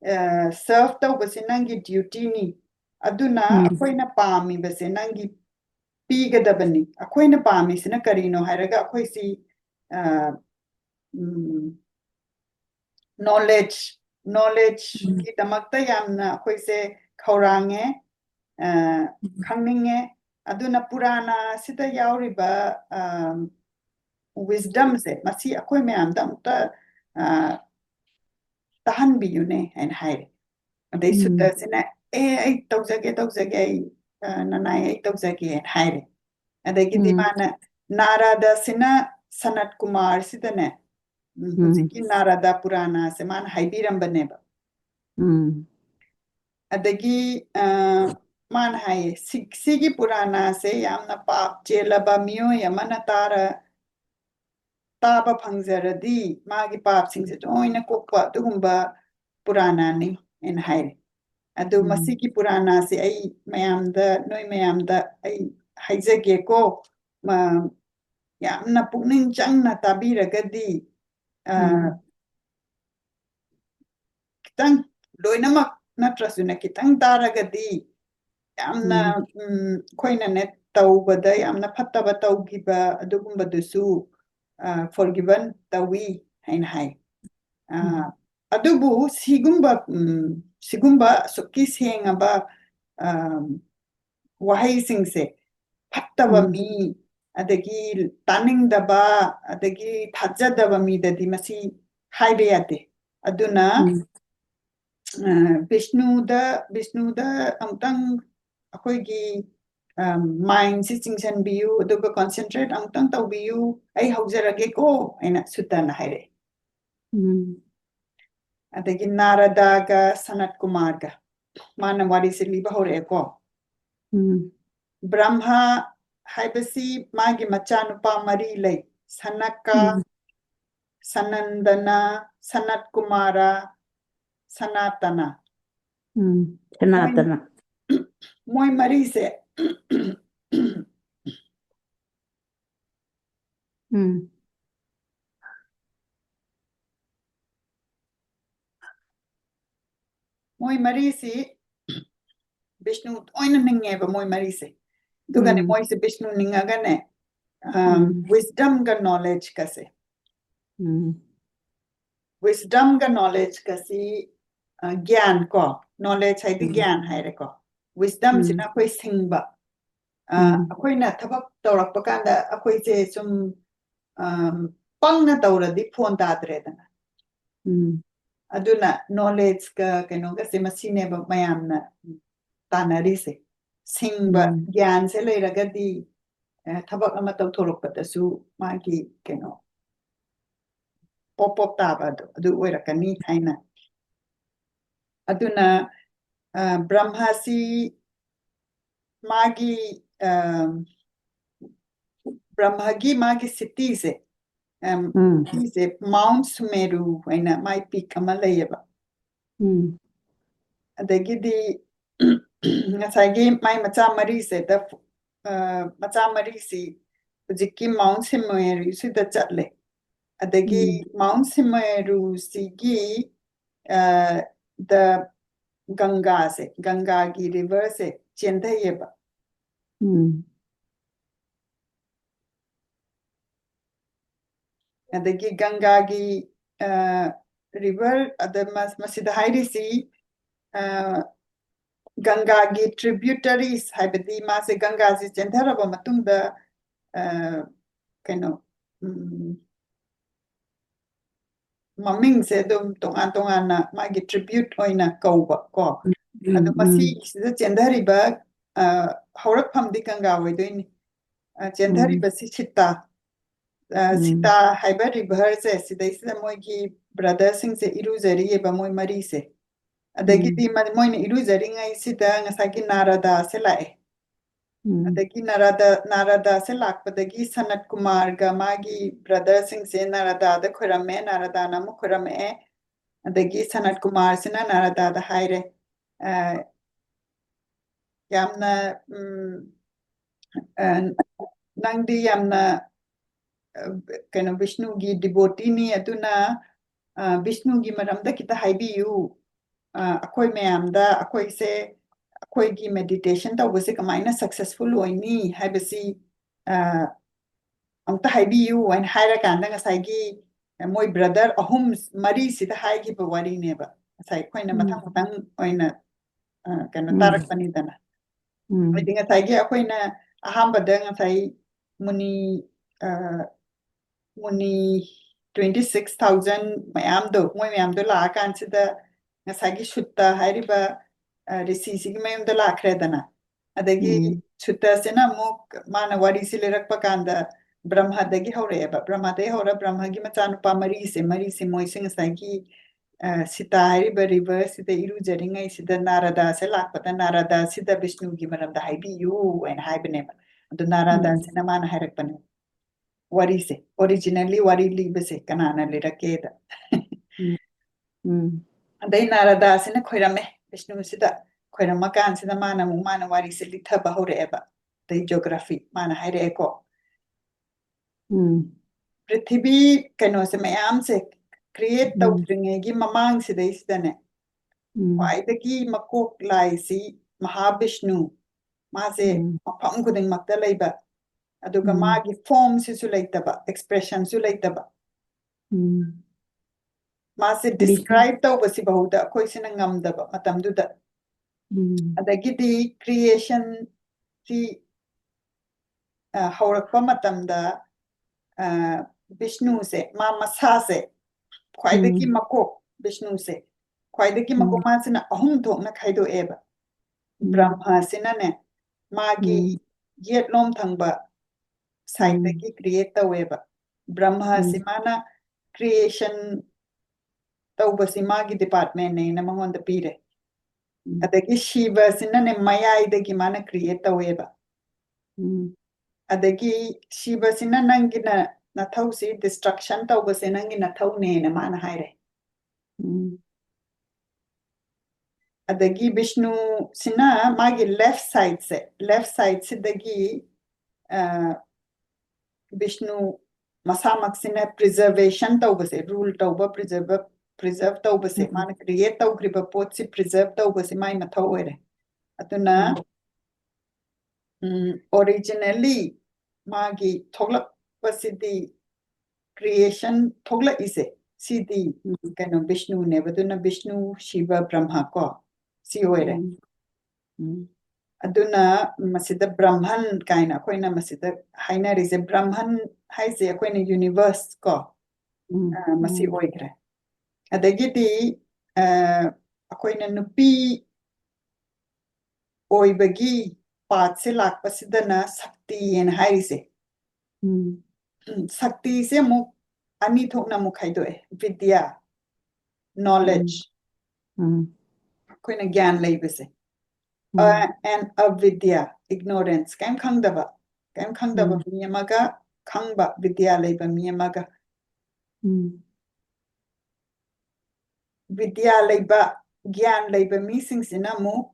serve tawbasi nangi duty ni aduna akoina pami base nangi pigadabani akoina pami sina karino hairaga akoi si knowledge ki damakta yamna akoi se khaurange khangninge aduna Purana sida yauriba wisdom se masi akoi mayam damta tahan biyune and haire adai sutta sina ai tawjage nanai ai tawjage and haire adagi dimana Narada sina Sanat Kumar sidane hujiki Narada Purana se man haibirambaneba adagi man hai sigi Purana se yamna pap chelaba miyo yamana taba phangjaradi magi pap singse joina kokpa dugumba Purana ni en haire adu masigi Purana se ai mayamda noi mayamda ai haijage ko yamna pukning changna tabiragadi kitang loinamak natrasuna kitang taragadi yamna khoina net tawbada yamna phattaba tawgiba adugumba dusu forgiven tawi hain hai adubu sigumba sukki sengaba wahai singse phattaba mi adagi taningdaba adagi thajadaba mi dadi masi haibe yate aduna Vishnuda amtang akoigi mind si chingsan biyu aduga concentrate amtang taw biyu ai haujarage ko aina sutana haire adagi Narada ga Sanat Kumar ga mana wari se liba hore ko Brahma haibasi magi machanupa mari lay Sanaka Sanandana Sanat Kumara Sanatana moi mari se moi mari si Vishnu oina ningeba moi mari se dugane moi se Vishnu ningagane wisdom ga knowledge kase wisdom ga knowledge kasi gyan ko knowledge hai di gyan hai re ko wisdom sina koi singba akoi na thabak tawrak pakanda akoi je sum pangna tawradi phone dadre dana aduna knowledge ka keno ga se masine ba mayamna tanari se singba gyan se leiragadi thabak ama tawthorokpatasu magi keno pop taba adu oirakani haina aduna Brahmasi magi magi city se Mount Sumeru haina mai peak amalayaba adagidi ngasagi mai macha mari se da macha mari si hujiki Mount Sumeru sida chatle Adagi Mount Simeru Sigi the Ganga se Ganga gi river se Chendayeba. Adagi Ganga gi river adamas masida hairi si Ganga gi tributaries haibadi mase Ganga si Chendharaba matungda kano maming se dum tongan na magi tribute oina kauba ko adu masi sida Chendhariba haurak phamdi Ganga oidoini Chendhariba si Sita Sita haiba river se sida isida moigi brother sing se iruzari eba moi mari se adagi di moina iruzari ngai sida ngasagi Narada se lae adagi Narada se lakpadagi Sanat Kumar ga magi brother sing se Narada da khurame Narada na mu khurame adagi Sanat Kumar sina Narada da haire yamna nangdi yamna kano Vishnu gi devotee ni aduna Vishnu gi maramda kita haibiyu akoi mayamda akoi se akoi gi meditation tawbase kamaina successful oini haibasi amta haibiyu and haira kanda ngasai gi moi brother ahum mari sida haigi ba wari neba sai koina mathang matang oina kano tarak pani dana I ngasai gi akoina ahamba da ngasai muni 26,000 mayamdo moi mayamdo la kan sida ngasagi shutta hairiba risi sigi mayamdo la kredana adagi shutta sena muk mana wari silerak pakanda Brahma dagi haureba Brahma de haura Brahma gi machanu pa mari se moi sing ngasagi sita hairiba river sida iru jaringai sida Narada se lakpata Narada sida Vishnu gi maramda haibi yu and haibeneba adu Narada sena mana hairakpane wari se originally wari libase kanana lirakeda adai Narada sina khoirame Vishnu sida khoirama kan sida mana wari se litha bahore eba the geography mana haire ko Prithvi kano se mayam se create tawtringe gi mamang sida isdane kwaidagi makok lai si Mahavishnu mase mafam kuding makta leiba aduga magi form sisu leitaba expression su leitaba mase describe tawbasi bahuda akhoi sina ngamdaba matamduda adagidi creation ti haurakpa matamda Vishnu se masa se khwaidagi makok Vishnu se khwaidagi makok masina ahum thokna khaido eba Brahma sina ne magi yetlom thangba side dagi create taweba Brahma simana creation tawbasi magi department ne na mangonda pire adagi Shiva sina ne mayai dagi mana create taweba adagi Shiva sina nangina nathau si destruction tawbasi nangina nathau ne na mana haire adagi Vishnu sina magi left side se dagi Vishnu masamak sina preservation tawbase rule tawba preserve tawbase mana create tawgriba pot si preserve tawbase mai mathau ere atuna originally magi thoglak pasidi creation thogla ise sidi kano Vishnu ne baduna Vishnu Shiva Brahma ko si oire aduna masida Brahman kaina koina masida haina rise Brahman haise koina universe ko masi oigre adagidi koina nupi oibagi patse lakpasidana Shakti en haise Shakti se mu ani thokna mu khaidoe vidya knowledge koina gyan leibase and avidya ignorance kaim khangdaba miyamaga khangba vidya leiba miyamaga vidya leiba gyan leiba mi singsina mu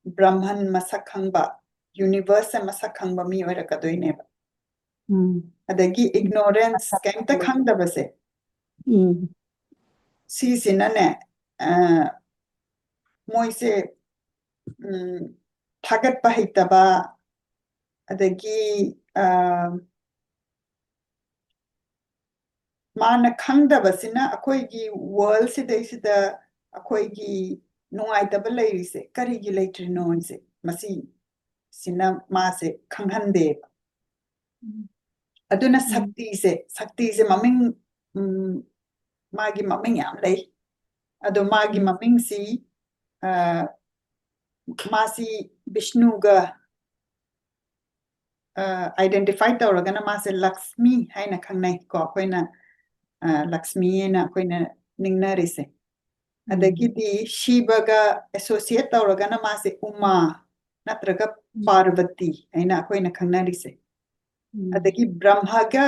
Brahman masak khangba universe masak khangba mi oira kadoineba adagi ignorance kaimta khangdabase si sinane moise thagat pahitaba adagi mana khangdabasina akoigi world sidaisida akoigi nungaitaba leirise karigi leitrino ise masi sina mase khanghande aduna sakti se maming magi maming yam lei ado magi maming si masi Vishnu ga identify tawragana mase Lakshmi haina khangnai ko akoina Lakshmi na akoina ningnarise adagidi Shiva ga associate tawragana mase Uma natraga Parvati haina akoina khangnarise adagi Brahma ga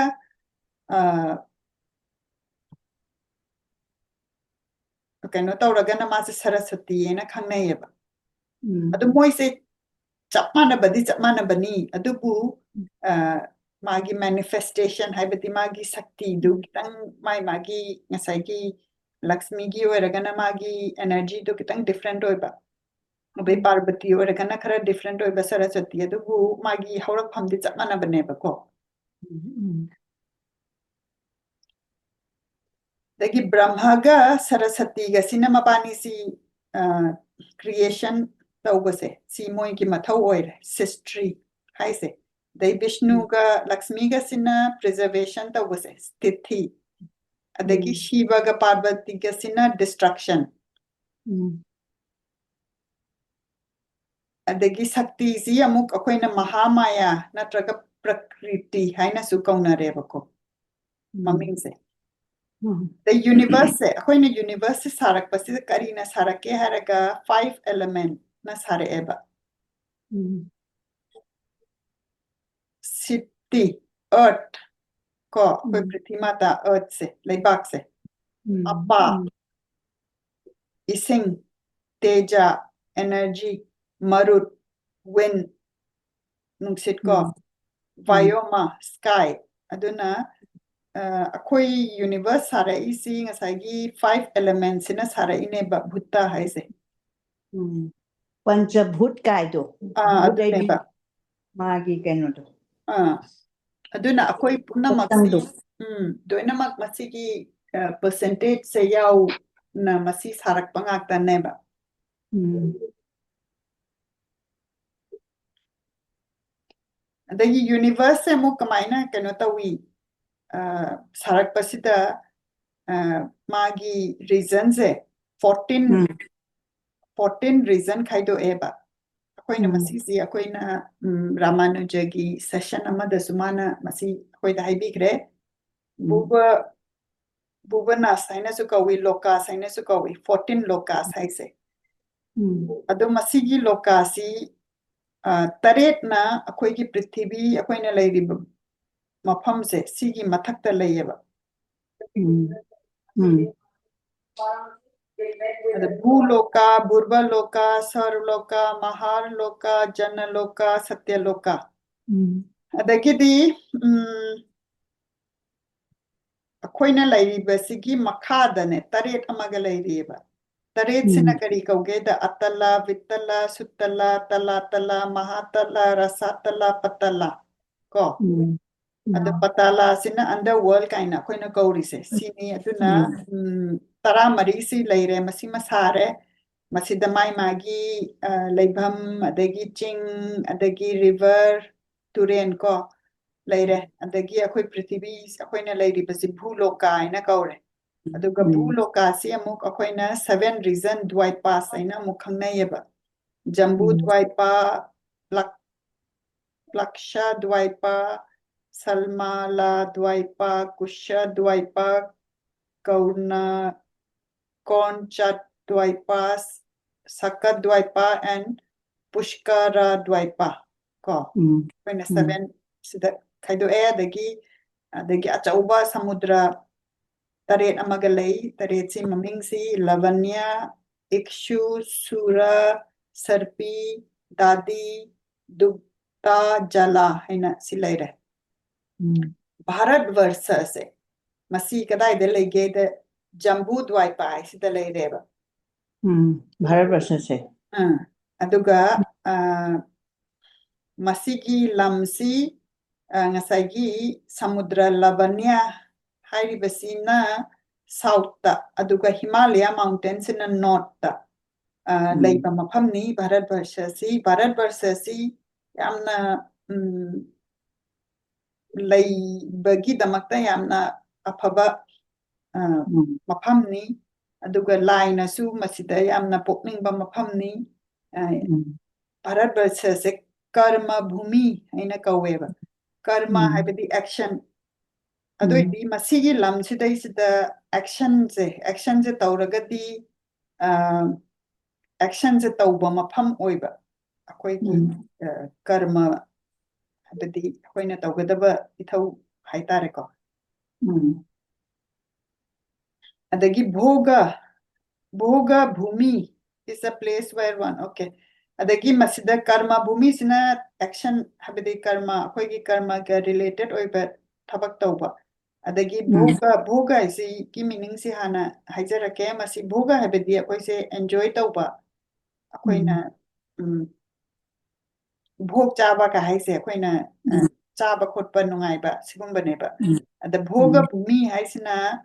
kaino tawragana mase Saraswati haina khangnaiba adu moise chapmana bani adubu magi manifestation haibati magi sakti du kitang magi ngasai gi Lakshmi gi oiragana magi energy du kitang different oiba abai Parvati oiragana khara different oiba Saraswati adubu magi haurak phamdi chapmana bane ba ko dagi Brahma ga Saraswati ga sinama bani si creation tawbase si moi ki mathau oire sistry haise dai Vishnu ga Lakshmi ga sina preservation tawbase stithi adagi Shiva ga Parvati ga sina destruction adagi Shakti si amuk akoina Mahamaya natraga Prakriti haina su kaunareba ko mamingse the universe akoina universe sarak pasi karina sarake haraga 5 element na sare eba Siddhi earth ko koi prithvi mata earth se leibak se apa ising teja energy marut wind nungsit ko Vyoma sky aduna akoi universe sare isi ngasagi 5 elements ina sare ine ba bhutta haise Panchabhut kaido adune ba magi kaino do aduna akoi punamak si doinamak masigi percentage se yau na masi sarak pangak ta neba adagi universe se mo kamaina kano tawi sarak pasida magi reasons e 14 reason khaido eba akoina masisi akoina Ramanuja gi session amada sumana masi akoida haibigre buba na saina su kawi lokas saina su kawi 14 lokas haise ado masigi lokasi taret na akoigi prithvi akoina leiriba mafamse sigi mathakta leyeba Bhuloka, Burvaloka, Sarvaloka, Maharloka, Janaloka, Satyaloka. Adagidi akoina lairibasigi makhadane taret amaga lairiba. Taret sina kari kaugeda atala, vitala, sutala, talatala, mahatala, rasatala, patala. Ko. Ada patala sina underworld kaina akoina kaurise. Sini aduna tara marisi leire masi masare masida mai magi leibham adagi ching adagi river turen ko leire adagi akoi prithvi akoina leiri basi bhuloka ina kaure aduga bhuloka si amuk akoina 7 reason dwaipa saina mukhangnayeba jambu dwaipa laksha dwaipa salmala dwaipa kusha dwaipa kaurna Konchat Dwaipa, Saka Dwaipa, and Pushkara Dwaipa. Ko. When 7 sida kaido dagi achauba samudra taret amagalay taret si maming si Lavanya, Ikshu, Sura, Sarpi, Dadi, Dugta, Jala haina silaire. Bharat Varsa se masi kadai de lege de Jambu Dwaipa sida leireba. Bharat Varsa se. Aduga masigi lamsi ngasagi samudra lavanya hairibasina south ta aduga Himalaya mountains in the north ta leiba mafamni Bharat Varsa si yamna leibagi damakta yamna afaba mafamni aduga laina su masida yamna pokningba mafamni Bharat Varsa se karma bhumi aina kaweba karma haibadi action adoidi masigi lam sidai sida action se tauragadi action se tauba mafam oiba akoigi karma haibadi akoina taugadaba ithau haitare ko adagi bhoga bhumi is a place where one okay adagi masida karma bhumi sina action habidi karma akoigi karma ga related oiba thabak tauba adagi bhoga isi ki meaning si hana haijarake masi bhoga habidi akoi se enjoy tauba akoina bhog chaba ka haise akoina chaba khotpa nungaiba sigumba neba ada bhoga bhumi haisina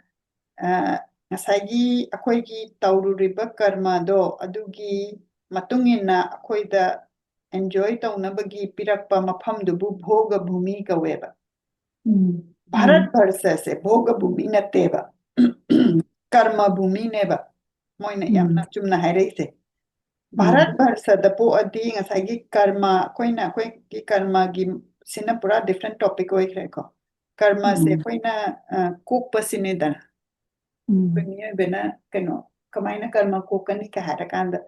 ngasagi akoigi taururiba karma do adugi matungina akoida enjoy taunabagi pirakpa mafam dubu bhoga bhumi kaweba Bharat Varsa se bhoga bhumi nateba karma bhumi neba moina yamna chumna hairese Bharat Varsa da po adi ngasagi karma koina akoigi karma gi sina pura different topic oikreko karma se koina kukpa sinedana bena kano kamaina karma kokani ka harakanda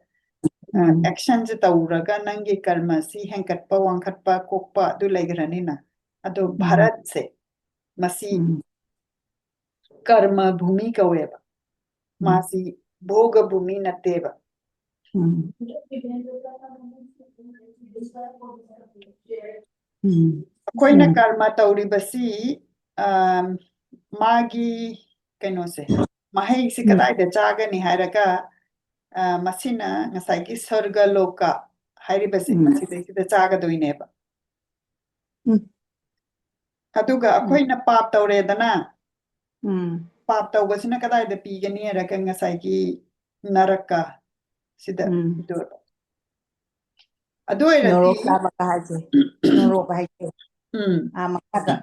action se tauraga nangi karma si henkatpa wangkatpa kokpa du laigrani na ado Bharat se masi karma bhumi kaweba masi bhoga bhumi nateba koina karma tauribasi magi kano se mahai si kadai da chagani hairaga masina ngasagi sarga loka hairibasi masida chaga doineba aduga akoina pap tauredana pap taubasina kadai da pigani hairaga ngasagi naraka sida do adoirati Norok laba ka haje norok haje makada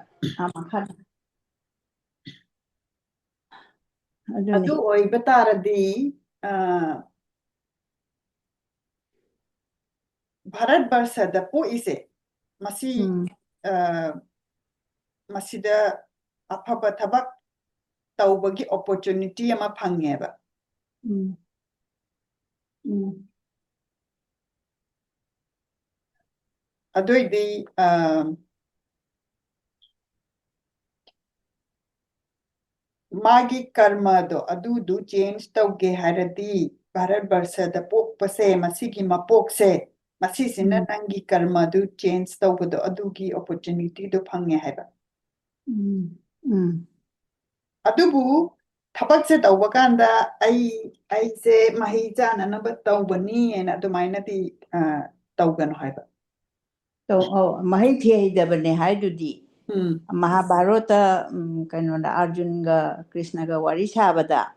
adu oiba taradi Bharat Varsa da po ise masi masida afaba thabak taubagi opportunity ama phangeba adoidi magi karma do adu change tauge haradi Bharat Varsa da pokpase masigi mapokse masi sina nangi karma du change taugodo adugi opportunity do phangye haiba adubu thabak se tauba kanda ai se mahi jana na ba taubani ena adumaina ti taugano haiba mahai thiyahidabane haidudi Mahabharata kainoda Arjunga Krishnaga wari sabada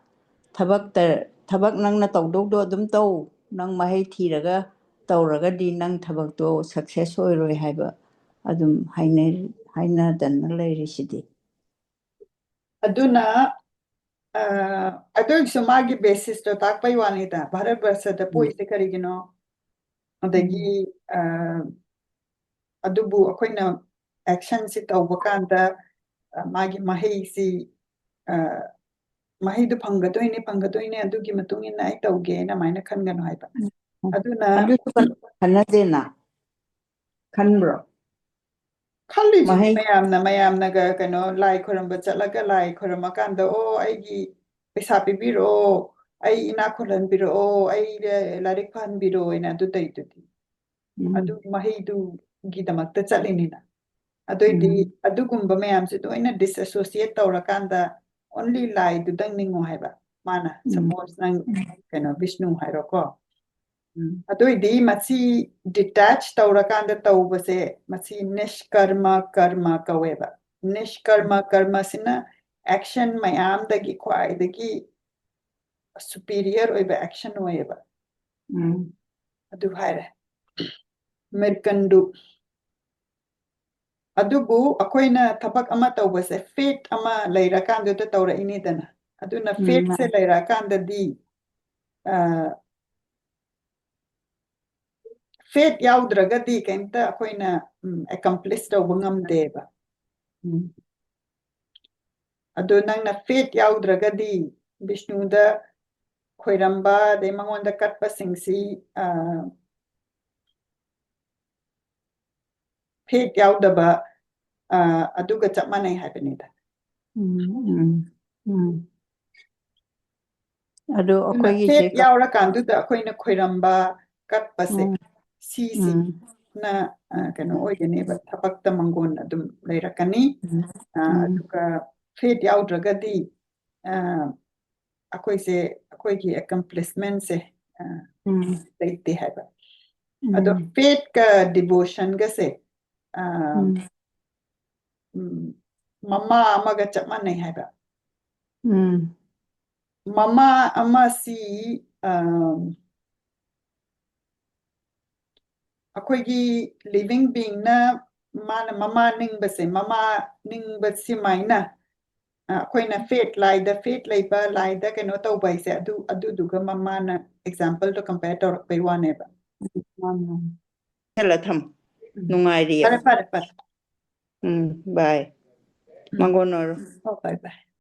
thabak nangna tawdogdo adum taw nang mahai thiraga tawragadi nang thabakto success oiroi haiba adum haina danna leirisidi aduna adug sumagi basis to takpai wanita Bharat Varsa da poise karigino adagi adubu akoina action si tauba kanda magi mahai si mahai du pangatoine adugi matungina ai tauge na maina khangano haiba aduna kanadena kanbro Khalli mayamna ga kano lai khoramba chatlaga lai khorama kanda o aigi paisa pibiro ai ina kholan biro ai larik phan biro ina du tai tu adu mahi du gidamakta chalinina ꯑꯗꯨꯏꯗꯤ ꯑꯗꯨꯒꯨꯝꯕ ꯃꯌꯥꯝꯁꯦ ꯂꯣꯏꯅ disassociate ꯇꯧꯔꯀꯥꯟꯗ only ꯂꯥꯏꯗꯨꯗꯪ ꯅꯤꯡꯉꯣ ꯍꯥꯏꯕ ꯃꯥꯅ suppose ꯅꯪ ꯀꯩꯅꯣ ꯕꯤꯁꯅꯨ ꯍꯥꯏꯔꯣꯀꯣ ꯑꯗꯨꯏꯗꯤ ꯃꯁꯤ detach ꯇꯧꯔꯀꯥꯟꯗ ꯇꯧꯕꯁꯦ ꯃꯁꯤ nishkarma karma ꯀꯧꯋꯦꯕ nishkarma karmaꯁꯤꯅ action ꯃꯌꯥꯝꯗꯒꯤ ꯈ꯭ꯋꯥꯏꯗꯒꯤ superior ꯑꯣꯏꯕ action ꯑꯣꯏꯌꯦꯕ ꯑꯗꯨ ꯍꯥꯏꯔꯦ ꯃꯤꯔꯀꯟꯗꯨ ꯑꯗꯨꯕꯨ ꯑꯩꯈꯣꯏꯅ ꯊꯕꯛ ꯑꯃ ꯇꯧꯕꯁꯦ ꯐꯦꯠ ꯑꯃ ꯂꯩꯔꯀꯥꯟꯗꯨꯗ ꯇꯧꯔꯛꯏꯅꯤꯗꯅ ꯑꯗꯨꯅ ꯐꯦꯠꯁꯦ ꯂꯩꯔꯀꯥꯟꯗꯗꯤ ꯐꯦꯠ ꯌꯥꯎꯗ꯭ꯔꯒꯗꯤ ꯀꯩꯝꯇ ꯑꯩꯈꯣꯏꯅ accomplish ꯇꯧꯕ ꯉꯝꯗꯦꯕ ꯑꯗꯨ ꯅꯪꯅ ꯐꯦꯠ ꯌꯥꯎꯗ꯭ꯔꯒꯗꯤ ꯕꯤꯁꯅꯨꯗ ꯈꯣꯏꯔꯝꯕ ꯑꯗꯩ ꯃꯉꯣꯟꯗ ꯀꯠꯄꯁꯤꯡꯁꯤ ꯐꯦꯠ ꯌꯥꯎꯗꯕ ꯑꯗꯨꯒ ꯆꯞ ꯃꯥꯟꯅꯩ ꯍꯥꯏꯕꯅꯤꯗ ꯑꯗꯣ ꯑꯗꯨꯅ ꯑꯩꯈꯣꯏꯒꯤꯁꯦ ꯐꯦꯠ ꯌꯥꯎꯔꯀꯥꯟꯗꯨꯗ ꯑꯩꯈꯣꯏꯅ ꯈꯣꯏꯔꯝꯕ ꯀꯠꯄꯁꯦ ꯁꯤꯁꯤꯅ ꯀꯩꯅꯣ ꯑꯣꯏꯒꯅꯦꯕ ꯊꯕꯛꯇ ꯃꯪꯒꯣꯟ ꯑꯗꯨꯝ ꯂꯩꯔꯛꯀꯅꯤ ꯑꯗꯨꯒ ꯐꯦꯠ ꯌꯥꯎꯗ꯭ꯔꯒꯗꯤ ꯑꯩꯈꯣꯏꯁꯦ ꯑꯩꯈꯣꯏꯒꯤ accomplishmentꯁꯦ ꯂꯩꯇꯦ ꯍꯥꯏꯕ ꯑꯗꯣ ꯐꯦꯠꯀ ꯗꯤꯚꯣꯁꯟꯒꯁꯦ ꯃꯃꯥ ꯑꯃꯒ ꯆꯞ ꯃꯥꯟꯅꯩ ꯍꯥꯏꯕ ꯃꯃꯥ ꯑꯃꯁꯤ ꯑꯩꯈꯣꯏꯒꯤ ꯂꯤꯚꯤꯡ ꯕꯤꯡꯅ ꯃꯥꯅ ꯃꯃꯥ ꯅꯤꯡꯕꯁꯦ ꯃꯃꯥ ꯅꯤꯡꯕꯁꯤꯃꯥꯏꯅ ꯑꯩꯈꯣꯏꯅ ꯐꯦꯠ ꯂꯥꯏꯗ ꯐꯦꯠ ꯂꯩꯕ ꯂꯥꯏꯗ ꯀꯩꯅꯣ ꯇꯧꯕ ꯍꯥꯏꯁꯦ ꯑꯗꯨꯗꯨꯒ ꯃꯃꯥꯅ ꯑꯦꯛꯖꯥꯝꯄꯜꯗꯣ ꯀꯝꯄꯦꯌꯔ ꯇꯧꯔꯛꯄꯩ ꯋꯥꯅꯦꯕ ꯊꯝ ꯅꯨꯡꯉꯥꯏꯔꯤ ꯐꯔꯦ ꯐꯔꯦ ꯐꯔꯦ ꯕꯥꯏ ꯃꯪꯒꯣꯟ ꯑꯣꯏꯔꯣ ꯕꯥꯏ ꯕꯥꯏ